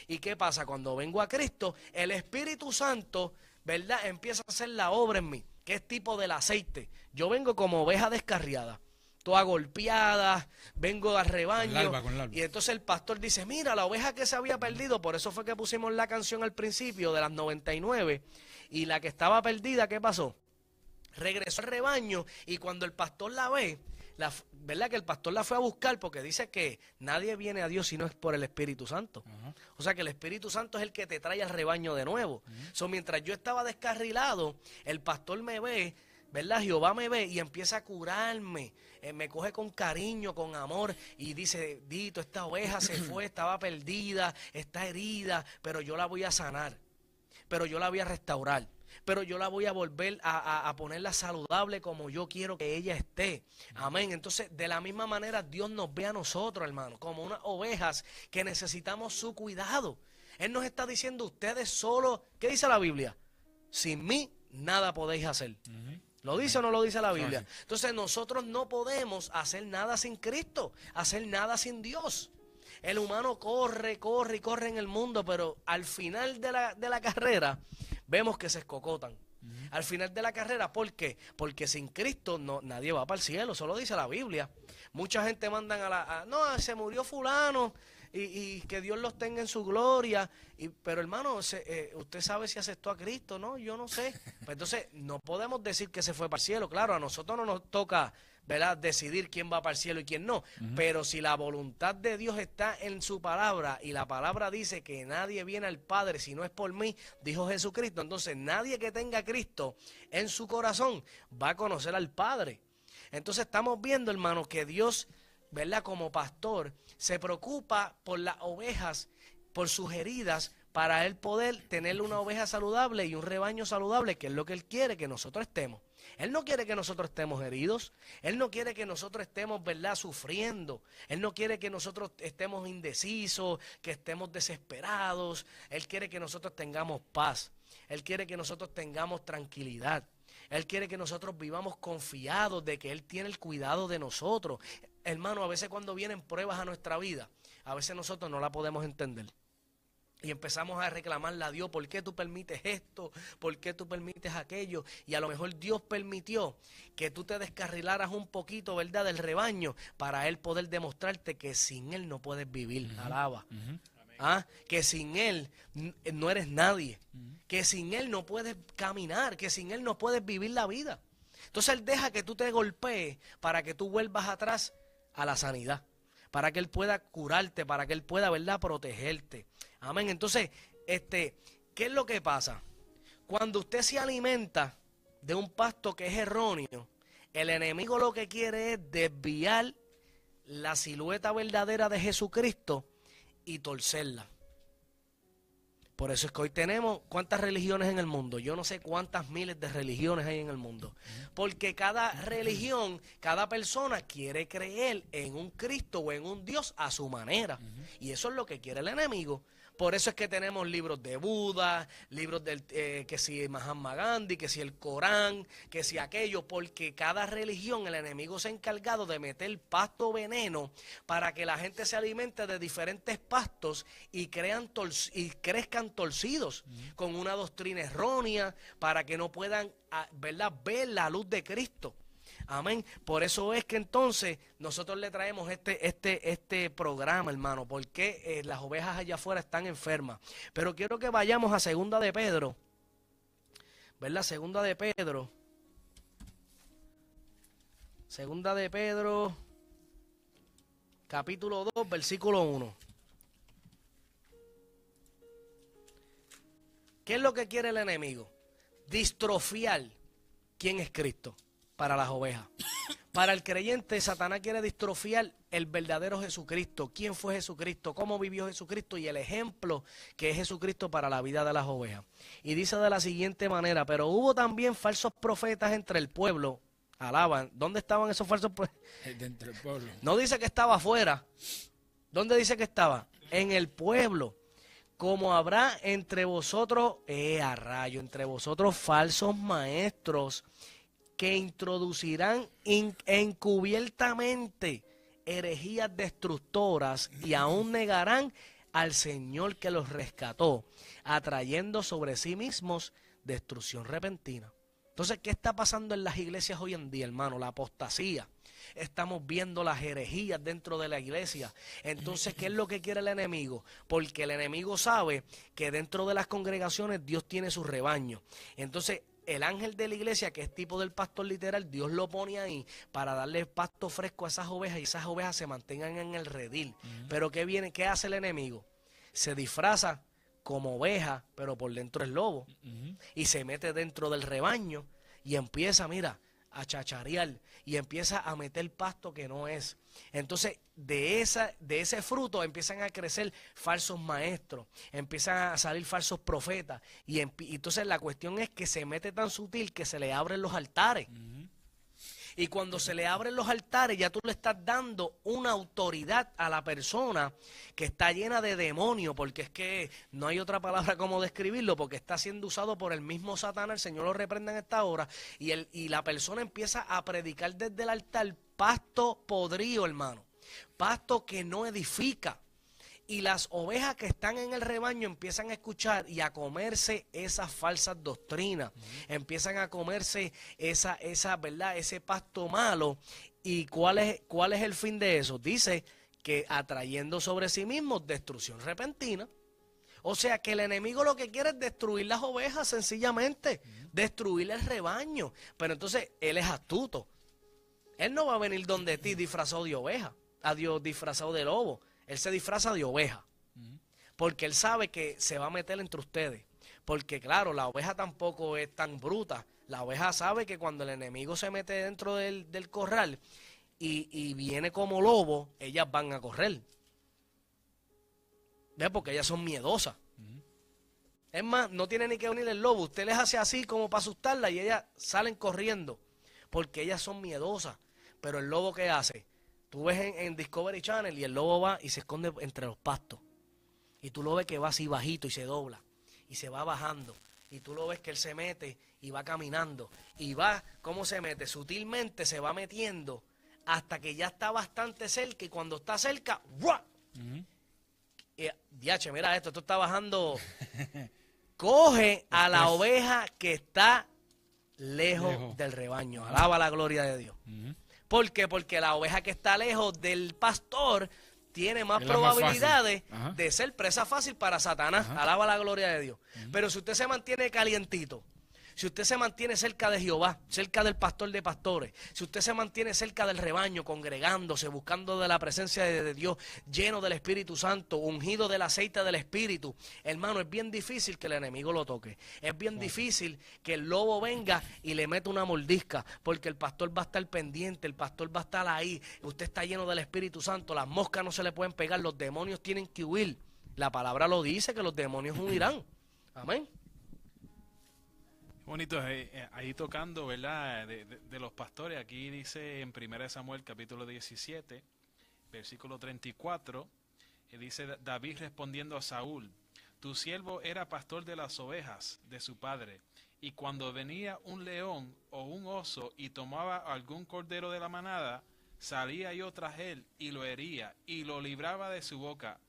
¿Y qué pasa? Cuando vengo a Cristo, el Espíritu Santo, ¿verdad?, empieza a hacer la obra en mí, que es tipo del aceite. Yo vengo como oveja descarriada, toda golpeada, vengo al rebaño. Con el alba. Y entonces el pastor dice, mira, la oveja que se había perdido, por eso fue que pusimos la canción al principio de las 99, y la que estaba perdida, ¿qué pasó? Regresó al rebaño, y cuando el pastor la ve, ¿verdad?, que el pastor la fue a buscar, porque dice que nadie viene a Dios si no es por el Espíritu Santo. O sea que el Espíritu Santo es el que te trae al rebaño de nuevo. So, mientras yo estaba descarrilado, el pastor me ve, ¿verdad? Jehová me ve y empieza a curarme. Me coge con cariño, con amor, y dice, Dito, esta oveja se fue, estaba perdida, está herida, pero yo la voy a sanar, pero yo la voy a restaurar, pero yo la voy a volver a ponerla saludable como yo quiero que ella esté. Amén. Entonces, de la misma manera, Dios nos ve a nosotros, hermano, como unas ovejas que necesitamos su cuidado. Él nos está diciendo, ustedes solo, ¿qué dice la Biblia? Sin mí, nada podéis hacer. ¿Lo dice o no lo dice la Biblia? Entonces, nosotros no podemos hacer nada sin Cristo, hacer nada sin Dios. El humano corre en el mundo, pero al final de la carrera vemos que se escocotan. Al final de la carrera, ¿por qué? Porque sin Cristo nadie va para el cielo, eso lo dice la Biblia. Mucha gente mandan no, se murió fulano y que Dios los tenga en su gloria. Pero hermano, usted sabe si aceptó a Cristo, ¿no? Yo no sé. Pues entonces no podemos decir que se fue para el cielo. Claro, a nosotros no nos toca, ¿verdad?, decidir quién va para el cielo y quién no. Pero si la voluntad de Dios está en su palabra, y la palabra dice que nadie viene al Padre si no es por mí, dijo Jesucristo, entonces nadie que tenga a Cristo en su corazón va a conocer al Padre. Entonces estamos viendo, hermano, que Dios, ¿verdad?, como pastor, se preocupa por las ovejas, por sus heridas, para Él poder tener una oveja saludable y un rebaño saludable, que es lo que Él quiere que nosotros estemos. Él no quiere que nosotros estemos heridos. Él no quiere que nosotros estemos, ¿verdad?, sufriendo. Él no quiere que nosotros estemos indecisos, que estemos desesperados. Él quiere que nosotros tengamos paz. Él quiere que nosotros tengamos tranquilidad. Él quiere que nosotros vivamos confiados de que Él tiene el cuidado de nosotros. Hermano, a veces cuando vienen pruebas a nuestra vida, a veces nosotros no la podemos entender. Y empezamos a reclamarle a Dios, ¿por qué tú permites esto? ¿Por qué tú permites aquello? Y a lo mejor Dios permitió que tú te descarrilaras un poquito, ¿verdad?, del rebaño, para Él poder demostrarte que sin Él no puedes vivir. Alaba. Que sin Él no eres nadie. Que sin Él no puedes caminar. Que sin Él no puedes vivir la vida. Entonces Él deja que tú te golpees para que tú vuelvas atrás a la sanidad. Para que Él pueda curarte, para que Él pueda, ¿verdad?, protegerte. Amén. Entonces, ¿qué es lo que pasa? Cuando usted se alimenta de un pasto que es erróneo, El enemigo lo que quiere es desviar la silueta verdadera de Jesucristo y torcerla. Por eso es que hoy tenemos, ¿cuántas religiones en el mundo? Yo no sé cuántas miles de religiones hay en el mundo. Porque cada religión, cada persona quiere creer en un Cristo o en un Dios a su manera. Y eso es lo que quiere el enemigo. Por eso es que tenemos libros de Buda, libros del que si Mahatma Gandhi, que si el Corán, que si aquello, porque cada religión el enemigo se ha encargado de meter pasto veneno para que la gente se alimente de diferentes pastos y crezcan torcidos con una doctrina errónea para que no puedan, ¿verdad?, ver la luz de Cristo. Amén. Por eso es que entonces nosotros le traemos este programa, hermano, porque las ovejas allá afuera están enfermas. Pero quiero que vayamos a Segunda de Pedro, ¿verdad? Segunda de Pedro, capítulo 2, versículo 1. ¿Qué es lo que quiere el enemigo? Distrofiar quién es Cristo. Para las ovejas. Para el creyente, Satanás quiere distrofiar el verdadero Jesucristo. ¿Quién fue Jesucristo? ¿Cómo vivió Jesucristo? Y el ejemplo que es Jesucristo para la vida de las ovejas. Y dice de la siguiente manera: pero hubo también falsos profetas entre el pueblo. Alaban. ¿Dónde estaban esos falsos profetas? Dentro del pueblo. No dice que estaba afuera. ¿Dónde dice que estaba? En el pueblo. Como habrá entre vosotros, a rayo, entre vosotros falsos maestros, que introducirán encubiertamente herejías destructoras y aún negarán al Señor que los rescató, atrayendo sobre sí mismos destrucción repentina. Entonces, ¿qué está pasando en las iglesias hoy en día, hermano? La apostasía. Estamos viendo las herejías dentro de la iglesia. Entonces, ¿qué es lo que quiere el enemigo? Porque el enemigo sabe que dentro de las congregaciones Dios tiene su rebaño. Entonces, el ángel de la iglesia, que es tipo del pastor literal, Dios lo pone ahí para darle pasto fresco a esas ovejas y esas ovejas se mantengan en el redil. Pero ¿qué hace el enemigo? Se disfraza como oveja, pero por dentro es lobo. Y se mete dentro del rebaño y empieza, mira, a chacharear y empieza a meter pasto que no es. Entonces, de ese fruto empiezan a crecer falsos maestros, empiezan a salir falsos profetas. Y entonces la cuestión es que se mete tan sutil que se le abren los altares. Y cuando se le abren los altares, ya tú le estás dando una autoridad a la persona que está llena de demonio, porque es que no hay otra palabra como describirlo, porque está siendo usado por el mismo Satanás. El Señor lo reprenda en esta hora, y la persona empieza a predicar desde el altar pasto podrido, hermano, pasto que no edifica. Y las ovejas que están en el rebaño empiezan a escuchar y a comerse esas falsas doctrinas. Empiezan a comerse esa ¿verdad?, ese pasto malo. ¿Y cuál es el fin de eso? Dice que atrayendo sobre sí mismos destrucción repentina. O sea que el enemigo lo que quiere es destruir las ovejas, sencillamente. Destruir el rebaño. Pero entonces él es astuto. Él no va a venir donde ti disfrazado de oveja, a Dios disfrazado de lobo. Él se disfraza de oveja, porque él sabe que se va a meter entre ustedes. Porque claro, la oveja tampoco es tan bruta. La oveja sabe que cuando el enemigo se mete dentro del corral y viene como lobo, ellas van a correr. ¿Ves? Porque ellas son miedosas. Es más, no tiene ni que venir el lobo. Usted les hace así como para asustarla y ellas salen corriendo, porque ellas son miedosas. Pero el lobo, ¿qué hace? Tú ves en Discovery Channel y el lobo va y se esconde entre los pastos. Y tú lo ves que va así bajito y se dobla. Y se va bajando. Y tú lo ves que él se mete y va caminando. Y va, ¿cómo se mete? Sutilmente se va metiendo hasta que ya está bastante cerca. Y cuando está cerca, ¡buah! Y, diache, mira esto está bajando. Coge a la oveja que está lejos del rebaño. Alaba la gloria de Dios. ¿Por qué? Porque la oveja que está lejos del pastor tiene más probabilidades de ser presa fácil para Satanás. Alaba la gloria de Dios. Pero si usted se mantiene calientito, si usted se mantiene cerca de Jehová, cerca del pastor de pastores, si usted se mantiene cerca del rebaño, congregándose, buscando de la presencia de Dios, lleno del Espíritu Santo, ungido del aceite del Espíritu, hermano, es bien difícil que el enemigo lo toque. Es bien difícil que el lobo venga y le meta una mordisca, porque el pastor va a estar pendiente, el pastor va a estar ahí. Usted está lleno del Espíritu Santo, las moscas no se le pueden pegar, los demonios tienen que huir. La palabra lo dice, que los demonios huirán. Amén. Bonito, ahí tocando, ¿verdad? De los pastores, aquí dice en 1 Samuel capítulo 17, versículo 34, dice David respondiendo a Saúl: tu siervo era pastor de las ovejas de su padre, y cuando venía un león o un oso y tomaba algún cordero de la manada, salía yo tras él y lo hería y lo libraba de su boca.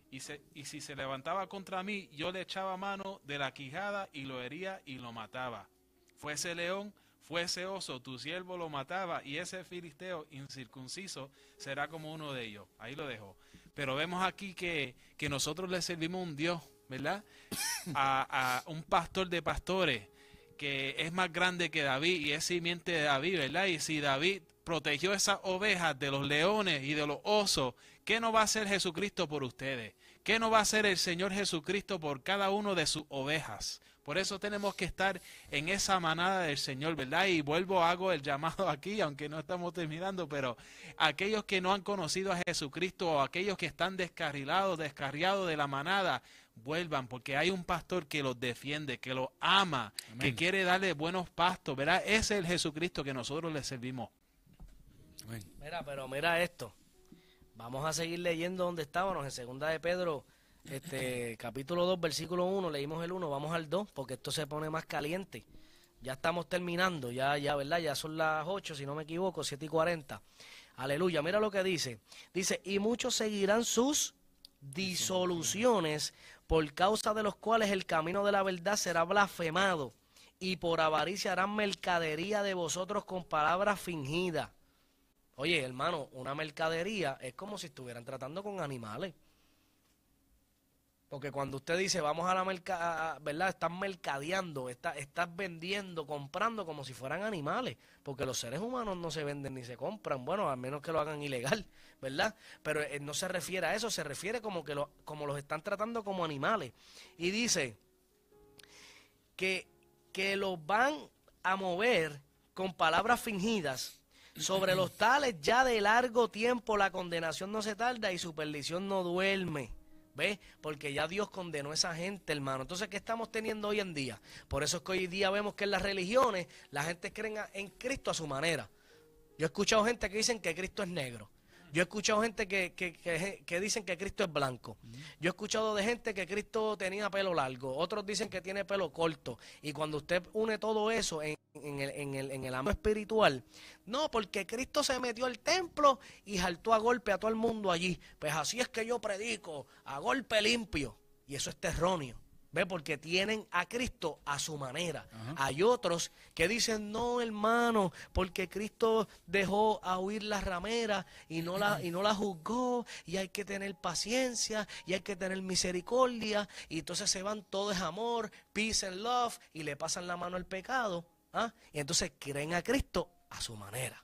Y si se levantaba contra mí, yo le echaba mano de la quijada y lo hería y lo mataba. Fuese león, fuese oso, tu siervo lo mataba, y ese filisteo incircunciso será como uno de ellos. Ahí lo dejo. Pero vemos aquí que nosotros le servimos a un Dios, ¿verdad? A un pastor de pastores que es más grande que David y es simiente de David, ¿verdad? Y si David protegió esas ovejas de los leones y de los osos, ¿qué no va a hacer Jesucristo por ustedes? ¿Qué no va a hacer el Señor Jesucristo por cada uno de sus ovejas? Por eso tenemos que estar en esa manada del Señor, ¿verdad? Y hago el llamado aquí, aunque no estamos terminando, pero aquellos que no han conocido a Jesucristo o aquellos que están descarriados de la manada, vuelvan, porque hay un pastor que los defiende, que los ama, amén, que quiere darle buenos pastos, ¿verdad? Ese es el Jesucristo que nosotros le servimos. Amén. Mira esto. Vamos a seguir leyendo donde estábamos, en 2 de Pedro, capítulo 2, versículo 1, leímos el 1, vamos al 2, porque esto se pone más caliente. Ya estamos terminando, ya, ¿verdad? Ya son las 8, si no me equivoco, 7:40. Aleluya, mira lo que dice. Dice, y muchos seguirán sus disoluciones, por causa de los cuales el camino de la verdad será blasfemado, y por avaricia harán mercadería de vosotros con palabras fingidas. Oye, hermano, una mercadería es como si estuvieran tratando con animales. Porque cuando usted dice, vamos a la mercadería, ¿verdad? Estás mercadeando, estás vendiendo, comprando como si fueran animales. Porque los seres humanos no se venden ni se compran, bueno, al menos que lo hagan ilegal, ¿verdad? Pero no se refiere a eso, se refiere como los están tratando como animales. Y dice que los van a mover con palabras fingidas. Sobre los tales ya de largo tiempo la condenación no se tarda y su perdición no duerme. ¿Ves? Porque ya Dios condenó a esa gente, hermano. Entonces, ¿qué estamos teniendo hoy en día? Por eso es que hoy día vemos que en las religiones la gente cree en Cristo a su manera. Yo he escuchado gente que dicen que Cristo es negro. Yo he escuchado gente que dicen que Cristo es blanco. Yo he escuchado de gente que Cristo tenía pelo largo. Otros dicen que tiene pelo corto. Y cuando usted une todo eso en el ámbito espiritual, no, porque Cristo se metió al templo y jaltó a golpe a todo el mundo allí. Pues así es que yo predico, a golpe limpio. Y eso es erróneo. ¿Ve? Porque tienen a Cristo a su manera. Ajá. Hay otros que dicen, no, hermano, porque Cristo dejó a huir la ramera y no la juzgó, y hay que tener paciencia, y hay que tener misericordia, y entonces se van, todo es amor, peace and love, y le pasan la mano al pecado. ¿Ah? Y entonces creen a Cristo a su manera.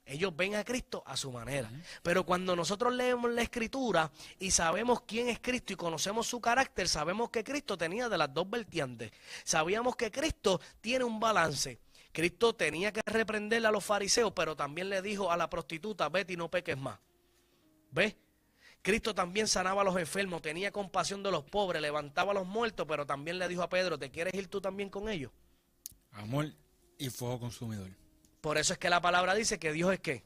Ellos ven a Cristo a su manera. Pero cuando nosotros leemos la Escritura y sabemos quién es Cristo y conocemos su carácter, sabemos que Cristo tenía de las dos vertientes. Sabíamos que Cristo tiene un balance. Cristo tenía que reprenderle a los fariseos, pero también le dijo a la prostituta, vete y no peques más. ¿Ves? Cristo también sanaba a los enfermos, tenía compasión de los pobres, levantaba a los muertos, pero también le dijo a Pedro, ¿te quieres ir tú también con ellos? Amor y fuego consumidor. Por eso es que la palabra dice que Dios es ¿qué?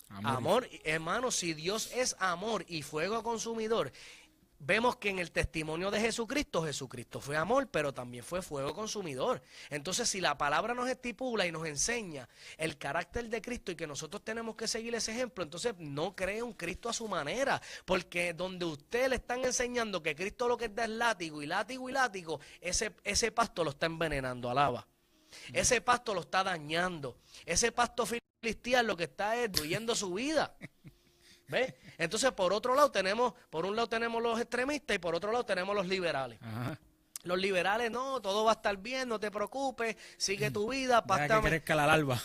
Amor. Hermano, si Dios es amor y fuego consumidor, vemos que en el testimonio de Jesucristo fue amor, pero también fue fuego consumidor. Entonces, si la palabra nos estipula y nos enseña el carácter de Cristo y que nosotros tenemos que seguir ese ejemplo, entonces no cree un Cristo a su manera, porque donde usted le están enseñando que Cristo lo que da es látigo y látigo y látigo, ese pasto lo está envenenando, alaba. Ese pasto lo está dañando. Ese pasto filisteo lo que está es destruyendo su vida. ¿Ves? Entonces, por un lado tenemos los extremistas y por otro lado tenemos los liberales. Ajá. Los liberales, no, todo va a estar bien, no te preocupes, sigue tu vida, Deja que crezca la larva.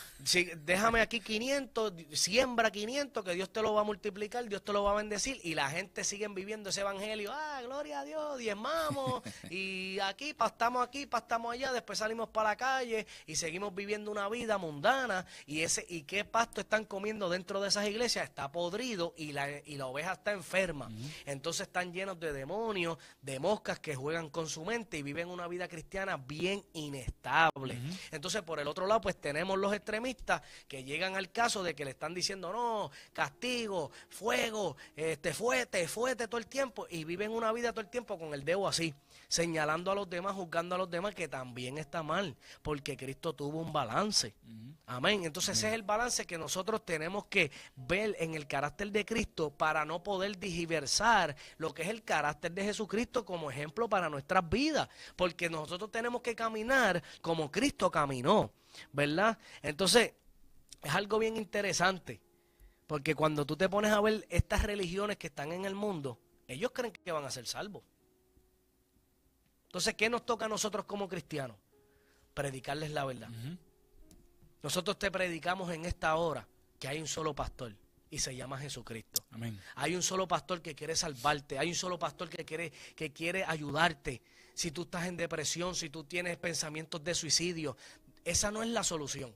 déjame aquí 500, siembra 500, que Dios te lo va a multiplicar, Dios te lo va a bendecir, y la gente sigue viviendo ese evangelio, gloria a Dios, diezmamos, y pastamos aquí, pastamos allá, después salimos para la calle, y seguimos viviendo una vida mundana, y qué pasto están comiendo dentro de esas iglesias, está podrido, y la oveja está enferma, entonces están llenos de demonios, de moscas que juegan con su mente, y viven una vida cristiana bien inestable. Entonces, por el otro lado, pues tenemos los extremistas que llegan al caso de que le están diciendo, no, castigo, fuego, fuete todo el tiempo, y viven una vida todo el tiempo con el dedo así, señalando a los demás, juzgando a los demás, que también está mal, porque Cristo tuvo un balance. Amén. Entonces ese es el balance que nosotros tenemos que ver en el carácter de Cristo para no poder digiversar lo que es el carácter de Jesucristo como ejemplo para nuestras vidas, porque nosotros tenemos que caminar como Cristo caminó, ¿verdad? Entonces es algo bien interesante, porque cuando tú te pones a ver estas religiones que están en el mundo, ellos creen que van a ser salvos. Entonces, ¿qué nos toca a nosotros como cristianos? Predicarles la verdad. Nosotros te predicamos en esta hora que hay un solo pastor y se llama Jesucristo. Amén. Hay un solo pastor que quiere salvarte, hay un solo pastor que quiere ayudarte. Si tú estás en depresión, si tú tienes pensamientos de suicidio, esa no es la solución.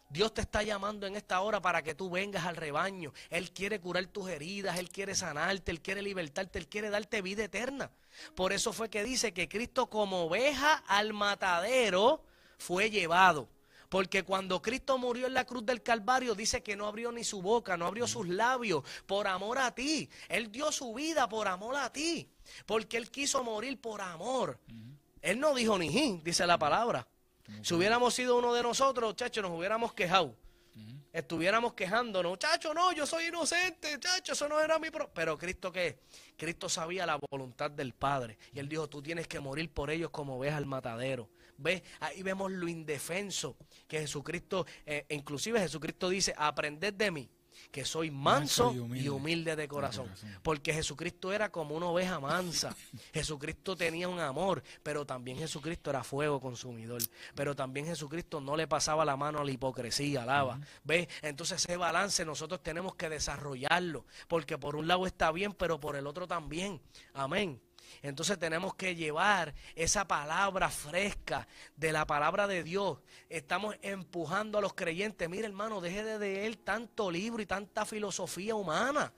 Dios te está llamando en esta hora para que tú vengas al rebaño. Él quiere curar tus heridas, Él quiere sanarte, Él quiere libertarte, Él quiere darte vida eterna. Por eso fue que dice que Cristo como oveja al matadero fue llevado. Porque cuando Cristo murió en la cruz del Calvario, dice que no abrió ni su boca, no abrió sus labios por amor a ti. Él dio su vida por amor a ti, porque Él quiso morir por amor. Él no dijo ni jin, dice la palabra. Si hubiéramos sido uno de nosotros, chacho, nos hubiéramos quejado. Estuviéramos quejándonos, chacho, no, yo soy inocente, chacho, eso no era mi Pero Cristo, ¿qué? Cristo sabía la voluntad del Padre. Y Él dijo, tú tienes que morir por ellos como oveja al matadero. ¿Ves? Ahí vemos lo indefenso que Jesucristo, inclusive Jesucristo dice, aprended de mí, que soy manso y humilde de corazón. Porque Jesucristo era como una oveja mansa. Jesucristo tenía un amor, pero también Jesucristo era fuego consumidor. Pero también Jesucristo no le pasaba la mano a la hipocresía, alaba. ¿Ves? Entonces ese balance nosotros tenemos que desarrollarlo, porque por un lado está bien, pero por el otro también. Amén. Entonces tenemos que llevar esa palabra fresca de la palabra de Dios. Estamos empujando a los creyentes. Mire, hermano, deje de leer tanto libro y tanta filosofía humana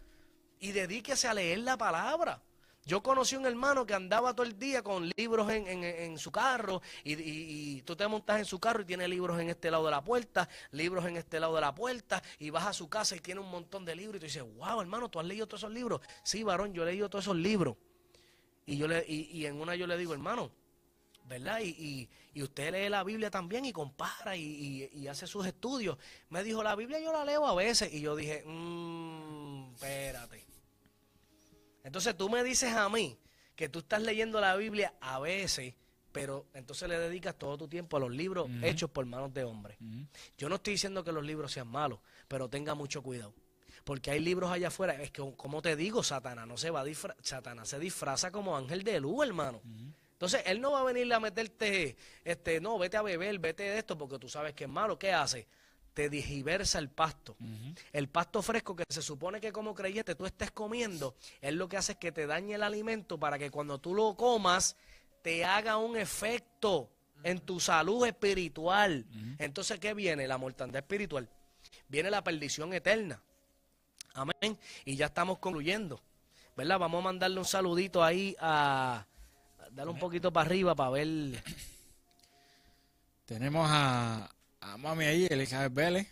y dedíquese a leer la palabra. Yo conocí un hermano que andaba todo el día con libros en su carro y tú te montas en su carro y tiene libros en este lado de la puerta, libros en este lado de la puerta, y vas a su casa y tiene un montón de libros y tú dices, wow, hermano, ¿tú has leído todos esos libros? Sí, varón, yo he leído todos esos libros. Y en una yo le digo, hermano, ¿verdad? Y usted lee la Biblia también y compara y hace sus estudios. Me dijo, la Biblia yo la leo a veces. Y yo dije, espérate. Entonces tú me dices a mí que tú estás leyendo la Biblia a veces, pero entonces le dedicas todo tu tiempo a los libros hechos por manos de hombres. Yo no estoy diciendo que los libros sean malos, pero tenga mucho cuidado. Porque hay libros allá afuera, es que, como te digo, Satanás no se va a Satanás se disfraza como ángel de luz, hermano. Entonces, él no va a venirle a meterte, no, vete a beber, vete de esto, porque tú sabes que es malo. ¿Qué hace? Te digiversa el pasto. El pasto fresco que se supone que como creyente tú estés comiendo, él lo que hace es que te dañe el alimento para que cuando tú lo comas, te haga un efecto en tu salud espiritual. Entonces, ¿qué viene? La mortandad espiritual. Viene la perdición eterna. Amén. Y ya estamos concluyendo, ¿verdad? Vamos a mandarle un saludito ahí darle un poquito para arriba para ver. Tenemos a mami ahí, Elizabeth Vélez.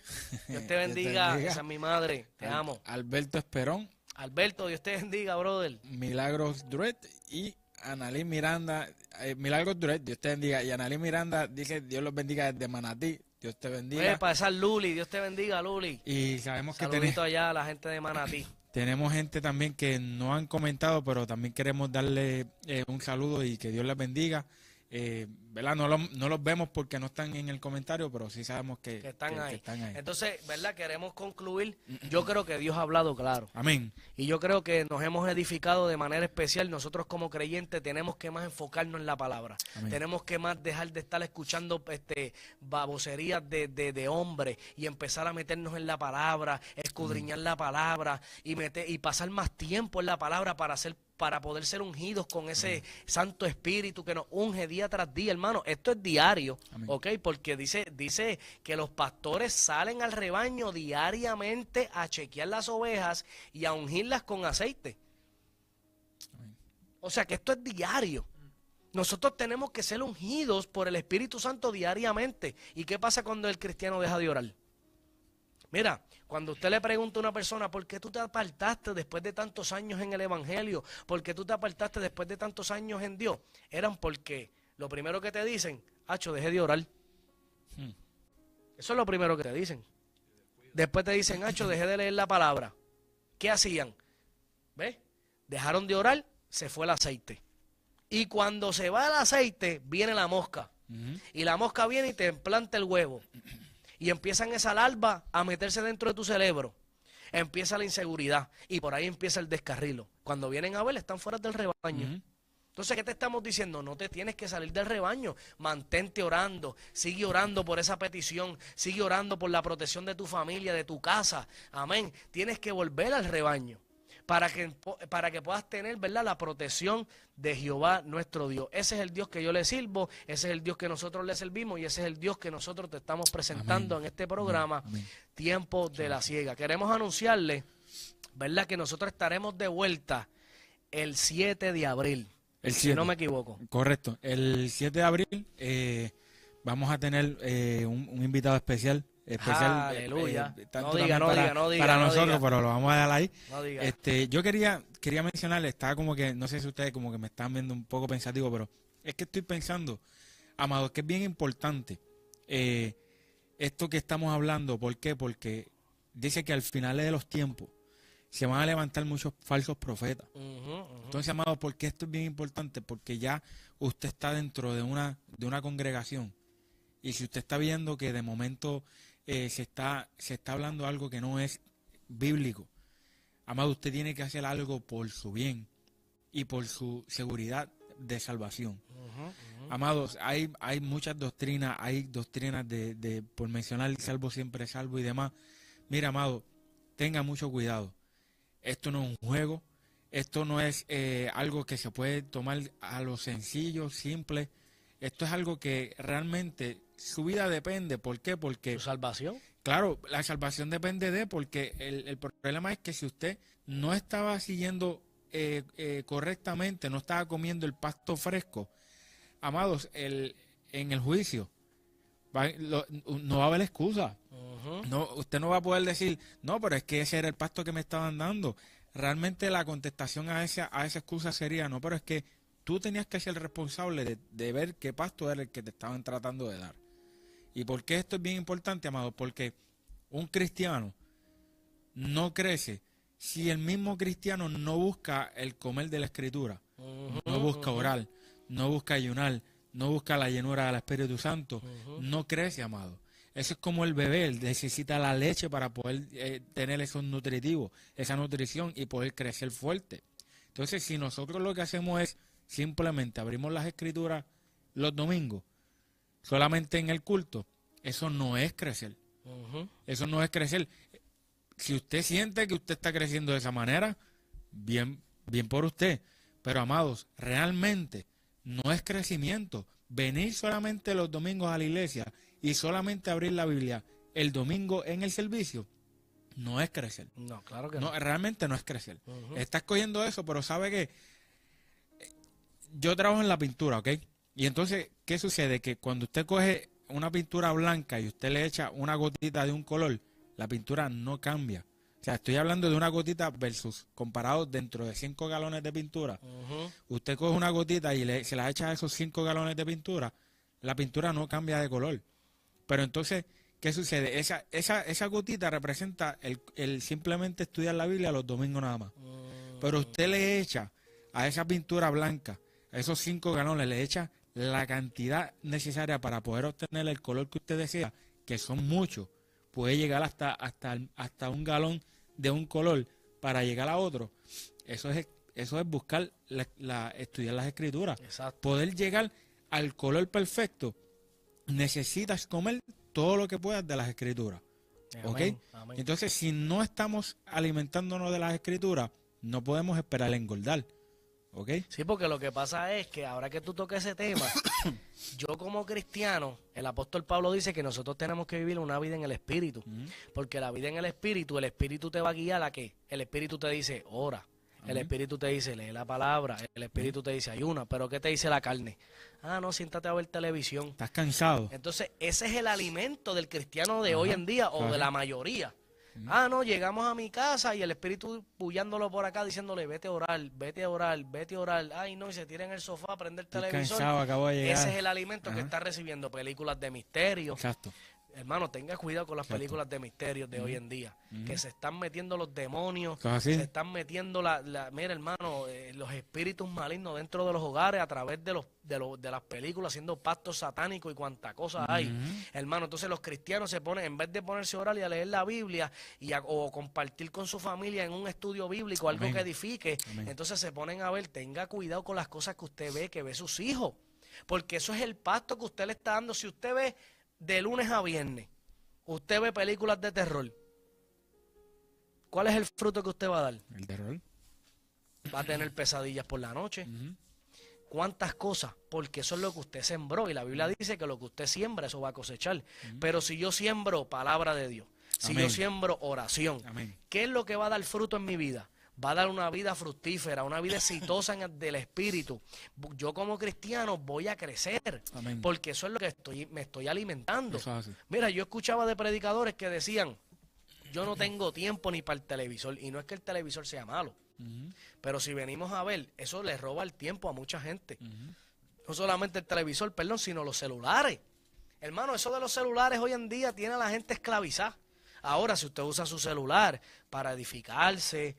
Dios te bendiga, esa es mi madre, te amo. Alberto Esperón. Alberto, Dios te bendiga, brother. Milagros Duret y Analí Miranda. Milagros Duret, Dios te bendiga. Y Analí Miranda dice, Dios los bendiga desde Manatí. Dios te bendiga. Para esa Luli, Dios te bendiga, Luli. Y sabemos que saludito allá a la gente de Manatí. Tenemos gente también que no han comentado, pero también queremos darle un saludo y que Dios les bendiga. ¿verdad? No los vemos porque no están en el comentario, pero sí sabemos que están ahí. están ahí. Entonces, ¿verdad? Queremos concluir. Yo creo que Dios ha hablado claro. Amén. Y yo creo que nos hemos edificado de manera especial. Nosotros como creyentes tenemos que más enfocarnos en la palabra. Amén. Tenemos que más dejar de estar escuchando baboserías de hombres y empezar a meternos en la palabra, escudriñar la palabra y pasar más tiempo en la palabra para poder ser ungidos con ese Santo Espíritu que nos unge día tras día, hermano. Esto es diario, Amén. ¿ok? Porque dice que los pastores salen al rebaño diariamente a chequear las ovejas y a ungirlas con aceite. Amén. O sea que esto es diario. Nosotros tenemos que ser ungidos por el Espíritu Santo diariamente. ¿Y qué pasa cuando el cristiano deja de orar? Mira, cuando usted le pregunta a una persona, ¿por qué tú te apartaste después de tantos años en el Evangelio? ¿Por qué tú te apartaste después de tantos años en Dios? Eran porque lo primero que te dicen, Acho, dejé de orar. Eso es lo primero que te dicen. Después te dicen, Acho, dejé de leer la palabra. ¿Qué hacían? ¿Ves? Dejaron de orar, se fue el aceite. Y cuando se va el aceite, viene la mosca. Y la mosca viene y te implanta el huevo. Y empiezan esa larva a meterse dentro de tu cerebro. Empieza la inseguridad y por ahí empieza el descarrilo. Cuando vienen a ver, están fuera del rebaño. Entonces, ¿qué te estamos diciendo? No te tienes que salir del rebaño. Mantente orando. Sigue orando por esa petición. Sigue orando por la protección de tu familia, de tu casa. Amén. Tienes que volver al rebaño para que puedas tener, ¿verdad?, la protección de Jehová nuestro Dios. Ese es el Dios que yo le sirvo, ese es el Dios que nosotros le servimos y ese es el Dios que nosotros te estamos presentando en este programa, Tiempo de la Siega. Queremos anunciarle, ¿verdad?, que nosotros estaremos de vuelta el 7 de abril, si no me equivoco. Correcto. El 7 de abril vamos a tener un invitado especial. Aleluya. Tanto No diga, para nosotros, pero lo vamos a dejar ahí. No diga. Yo quería mencionarle, estaba como que, no sé si ustedes como que me están viendo un poco pensativo, pero es que estoy pensando, amados, que es bien importante esto que estamos hablando. ¿Por qué? Porque dice que al final de los tiempos se van a levantar muchos falsos profetas. Entonces, amados, ¿por qué esto es bien importante? Porque ya usted está dentro de una congregación y si usted está viendo que de momento se está hablando algo que no es bíblico, amado, usted tiene que hacer algo por su bien y por su seguridad de salvación. Amados, hay muchas doctrinas, hay doctrinas de por mencionar salvo siempre salvo y demás. Mira, amado, tenga mucho cuidado. Esto no es un juego, esto no es algo que se puede tomar a lo sencillo, simple. Esto es algo que realmente su vida depende. ¿Por qué? Porque ¿Tu salvación? Claro, la salvación depende porque el problema es que si usted no estaba siguiendo correctamente, no estaba comiendo el pasto fresco, amados, en el juicio no va a haber excusa. No, usted no va a poder decir, no, pero es que ese era el pasto que me estaban dando. Realmente la contestación a esa excusa sería, no, pero es que tú tenías que ser responsable de ver qué pasto era el que te estaban tratando de dar. ¿Y por qué esto es bien importante, amado? Porque un cristiano no crece si el mismo cristiano no busca el comer de la Escritura, no busca orar, no busca ayunar, no busca la llenura del Espíritu Santo, no crece, amado. Eso es como el bebé, él necesita la leche para poder tener esos nutritivos, esa nutrición y poder crecer fuerte. Entonces, si nosotros lo que hacemos es simplemente abrimos las Escrituras los domingos, solamente en el culto, eso no es crecer. Eso no es crecer. Si usted siente que usted está creciendo de esa manera, bien por usted. Pero, amados, realmente no es crecimiento. Venir solamente los domingos a la iglesia y solamente abrir la Biblia el domingo en el servicio, no es crecer. No, claro que no. Realmente no es crecer. Está escogiendo eso, pero sabe que yo trabajo en la pintura, ¿ok? Y entonces, ¿qué sucede? Que cuando usted coge una pintura blanca y usted le echa una gotita de un color, la pintura no cambia. O sea, estoy hablando de una gotita versus comparado dentro de 5 galones de pintura. Usted coge una gotita y se la echa a esos 5 galones de pintura, la pintura no cambia de color. Pero entonces, ¿qué sucede? Esa gotita representa el simplemente estudiar la Biblia los domingos nada más. Pero usted le echa a esa pintura blanca, a esos 5 galones, le echa la cantidad necesaria para poder obtener el color que usted desea, que son muchos, puede llegar hasta un galón de un color para llegar a otro. Eso es buscar, estudiar las escrituras. Exacto. Poder llegar al color perfecto, necesitas comer todo lo que puedas de las escrituras. ¿Ok? Amén, amén. Entonces, si no estamos alimentándonos de las escrituras, no podemos esperar engordar. ¿Ok? Sí, porque lo que pasa es que ahora que tú toques ese tema, yo como cristiano, el apóstol Pablo dice que nosotros tenemos que vivir una vida en el Espíritu. Porque la vida en el Espíritu te va a guiar a qué. El Espíritu te dice, ora. El Espíritu te dice, lee la palabra. El Espíritu te dice, ayuna. Pero ¿qué te dice la carne? Ah, no, siéntate a ver televisión. Estás cansado. Entonces, ese es el alimento del cristiano de hoy en día o de la mayoría. Ah, no, llegamos a mi casa y el Espíritu pullándolo por acá, diciéndole, vete a orar, vete a orar, vete a orar. Ay, no, y se tira en el sofá a prender el televisor. Cansado, acabo de llegar. Ese es el alimento que está recibiendo. Películas de misterio. Exacto. Hermano, tenga cuidado con las películas de misterio de hoy en día, que se están metiendo los demonios, se están metiendo mira, hermano, los espíritus malignos dentro de los hogares a través de las películas, haciendo pactos satánicos y cuanta cosa hay. Hermano, entonces los cristianos se ponen, en vez de ponerse a orar y a leer la Biblia o compartir con su familia en un estudio bíblico, algo que edifique, entonces se ponen a ver, tenga cuidado con las cosas que usted ve, que ve sus hijos, porque eso es el pacto que usted le está dando. Si usted ve de lunes a viernes, usted ve películas de terror, ¿cuál es el fruto que usted va a dar? El terror. Va a tener pesadillas por la noche. ¿Cuántas cosas? Porque eso es lo que usted sembró. Y la Biblia dice que lo que usted siembra, eso va a cosechar. Pero si yo siembro palabra de Dios, si yo siembro oración, ¿qué es lo que va a dar fruto en mi vida? Va a dar una vida fructífera, una vida exitosa del Espíritu. Yo como cristiano voy a crecer, porque eso es lo que me estoy alimentando. Mira, yo escuchaba de predicadores que decían, yo no tengo tiempo ni para el televisor, y no es que el televisor sea malo, pero si venimos a ver, eso le roba el tiempo a mucha gente. No solamente el televisor, perdón, sino los celulares. Hermano, eso de los celulares hoy en día tiene a la gente esclavizada. Ahora, si usted usa su celular para edificarse,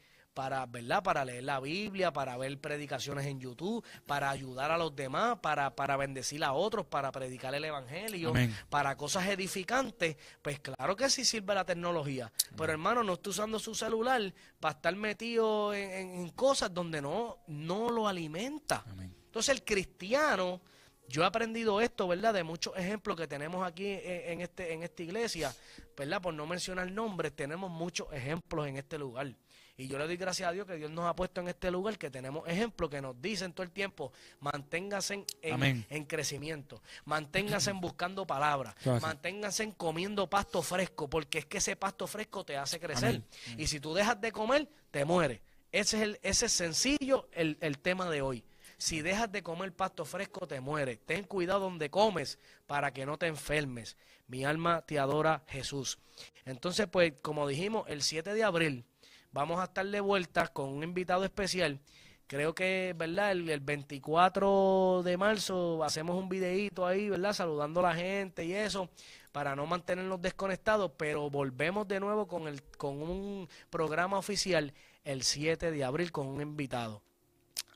¿verdad? Para leer la Biblia, para ver predicaciones en YouTube, para ayudar a los demás, para bendecir a otros, para predicar el Evangelio, para cosas edificantes, pues claro que sí sirve la tecnología. Pero hermano, no esté usando su celular para estar metido en cosas donde no lo alimenta. Entonces el cristiano, yo he aprendido esto, ¿verdad? De muchos ejemplos que tenemos aquí en esta iglesia, ¿verdad? Por no mencionar nombres, tenemos muchos ejemplos en este lugar. Y yo le doy gracias a Dios que Dios nos ha puesto en este lugar, que tenemos ejemplos que nos dicen todo el tiempo, manténganse en crecimiento, manténganse buscando palabras, manténganse comiendo pasto fresco, porque es que ese pasto fresco te hace crecer. Y si tú dejas de comer, te mueres. Ese es sencillo el tema de hoy. Si dejas de comer pasto fresco, te mueres. Ten cuidado donde comes para que no te enfermes. Mi alma te adora, Jesús. Entonces, pues, como dijimos, el 7 de abril vamos a estar de vuelta con un invitado especial. Creo que, ¿verdad? El 24 de marzo hacemos un videíto ahí, ¿verdad? Saludando a la gente y eso, para no mantenernos desconectados, pero volvemos de nuevo con un programa oficial el 7 de abril con un invitado.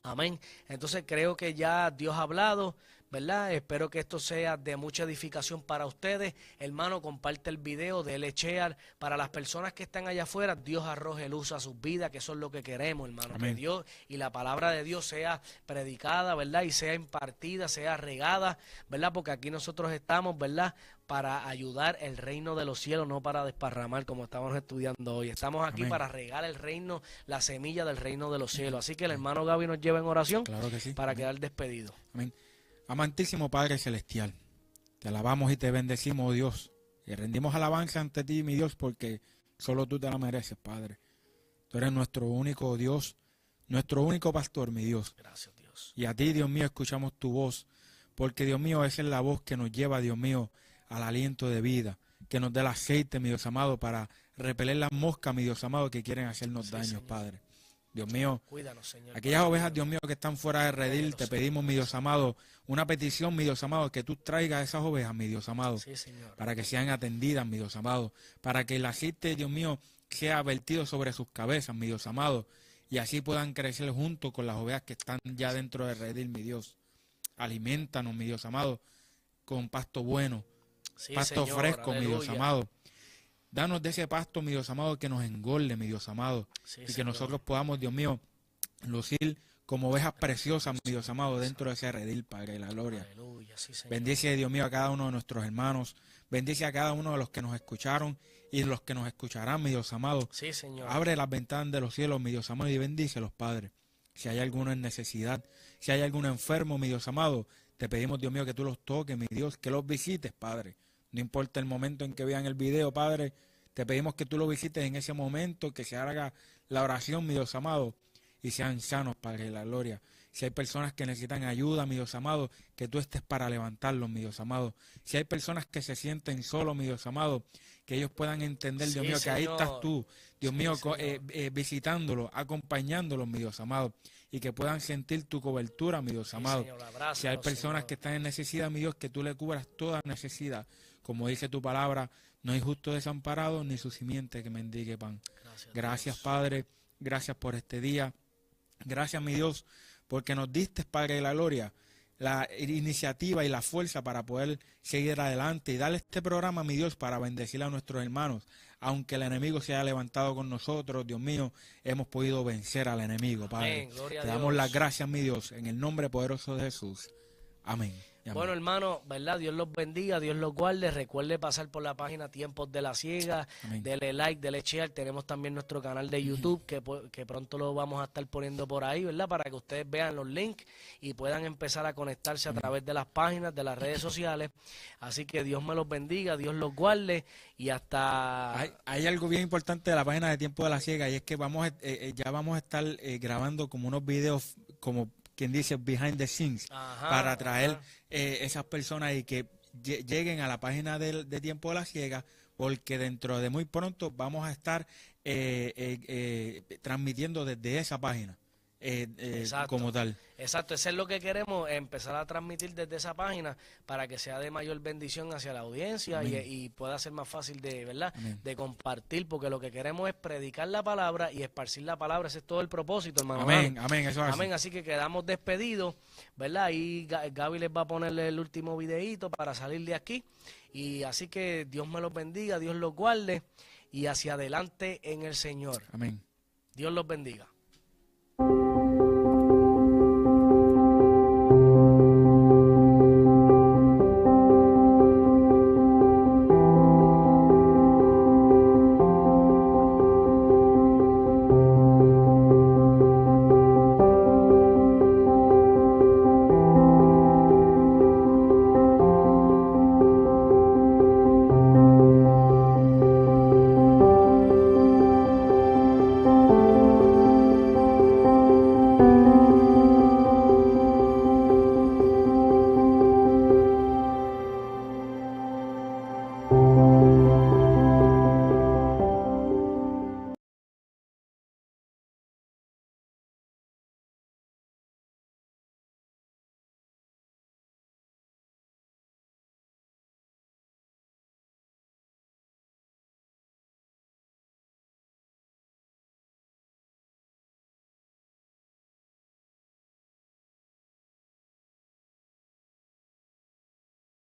Amén. Entonces creo que ya Dios ha hablado, ¿verdad? Espero que esto sea de mucha edificación para ustedes. Hermano, comparte el video, déle share. Para las personas que están allá afuera, Dios arroje luz a sus vidas, que eso es lo que queremos, hermano. Amén. Que Dios y la palabra de Dios sea predicada, ¿verdad? Y sea impartida, sea regada, ¿verdad? Porque aquí nosotros estamos, ¿verdad? Para ayudar el reino de los cielos, no para desparramar como estamos estudiando hoy. Estamos aquí para regar el reino, la semilla del reino de los cielos. Así que el hermano Gaby nos lleva en oración para quedar despedido. Amén. Amantísimo Padre Celestial, te alabamos y te bendecimos, oh Dios, y rendimos alabanza ante ti, mi Dios, porque solo tú te la mereces, Padre. Tú eres nuestro único Dios, nuestro único pastor, mi Dios. Gracias, Dios. Y a ti, Dios mío, escuchamos tu voz, porque, Dios mío, esa es la voz que nos lleva, Dios mío, al aliento de vida, que nos dé el aceite, mi Dios amado, para repeler las moscas, mi Dios amado, que quieren hacernos daño, Señor. Padre. Dios mío, Cuídanos, Señor. Aquellas ovejas, Dios mío, que están fuera de redil, te pedimos, mi Dios amado, una petición, mi Dios amado, que tú traigas esas ovejas, mi Dios amado, Sí, Señor. para que sean atendidas, mi Dios amado, para que el aceite, Dios mío, sea vertido sobre sus cabezas, mi Dios amado, y así puedan crecer junto con las ovejas que están ya dentro de redil, mi Dios. Aliméntanos, mi Dios amado, con pasto bueno, Sí, pasto Señor, fresco, mi Dios aleluya. amado. Danos de ese pasto, mi Dios amado, que nos engorde, mi Dios amado. Sí, Y que Señor. nosotros podamos, Dios mío, lucir como ovejas preciosas, mi Dios amado, dentro de ese redil, Padre de la gloria. Aleluya, sí, Señor. Bendice, Dios mío, a cada uno de nuestros hermanos. Bendice a cada uno de los que nos escucharon y los que nos escucharán, mi Dios amado. Sí, Señor. Abre las ventanas de los cielos, mi Dios amado, y bendícelos, Padre. Si hay alguno en necesidad, si hay alguno enfermo, mi Dios amado, te pedimos, Dios mío, que tú los toques, mi Dios, que los visites, Padre. No importa el momento en que vean el video, Padre, te pedimos que tú los visites en ese momento, que se haga la oración, mi Dios amado, y sean sanos, Padre de la gloria. Si hay personas que necesitan ayuda, mi Dios amado, que tú estés para levantarlos, mi Dios amado. Si hay personas que se sienten solos, mi Dios amado, que ellos puedan entender, Dios Sí, mío, que ahí Señor. estás tú, Dios Sí, mío, Señor. visitándolos, acompañándolos, mi Dios amado, y que puedan sentir tu cobertura, mi Dios Sí, amado. Señor, abrázalos, Si hay personas Señor. que están en necesidad, mi Dios, que tú le cubras toda necesidad. Como dice tu palabra, no hay justo desamparado ni su simiente que mendigue pan. Gracias, Dios. Padre. Gracias por este día. Gracias, mi Dios, porque nos diste, Padre de la gloria, la iniciativa y la fuerza para poder seguir adelante y darle este programa, mi Dios, para bendecir a nuestros hermanos. Aunque el enemigo se haya levantado con nosotros, Dios mío, hemos podido vencer al enemigo, Padre. Amén, gloria a Te damos Dios. las gracias, mi Dios, en el nombre poderoso de Jesús. Amén. Y amén. Bueno, hermano, ¿verdad? Dios los bendiga, Dios los guarde. Recuerde pasar por la página Tiempos de la Ciega. Amén. Dele like, dele share. Tenemos también nuestro canal de YouTube que pronto lo vamos a estar poniendo por ahí, ¿verdad? Para que ustedes vean los links y puedan empezar a conectarse a través de las páginas, de las redes sociales. Así que Dios me los bendiga, Dios los guarde y hasta... Hay algo bien importante de la página de Tiempo de la Ciega, y es que ya vamos a estar grabando como unos videos, como quien dice, behind the scenes, Ajá, para atraer ajá. esas personas y que lleguen a la página de Tiempo de la Ciega, porque dentro de muy pronto vamos a estar transmitiendo desde esa página Exacto. como tal. Exacto, eso es lo que queremos, empezar a transmitir desde esa página para que sea de mayor bendición hacia la audiencia y pueda ser más fácil de, ¿verdad? Amén. De compartir, porque lo que queremos es predicar la palabra y esparcir la palabra, ese es todo el propósito, hermano. Amén, amén, eso es así. Amén, así que quedamos despedidos, ¿verdad? Ahí Gaby les va a ponerle el último videíto para salir de aquí, y así que Dios me los bendiga, Dios los guarde y hacia adelante en el Señor. Amén. Dios los bendiga.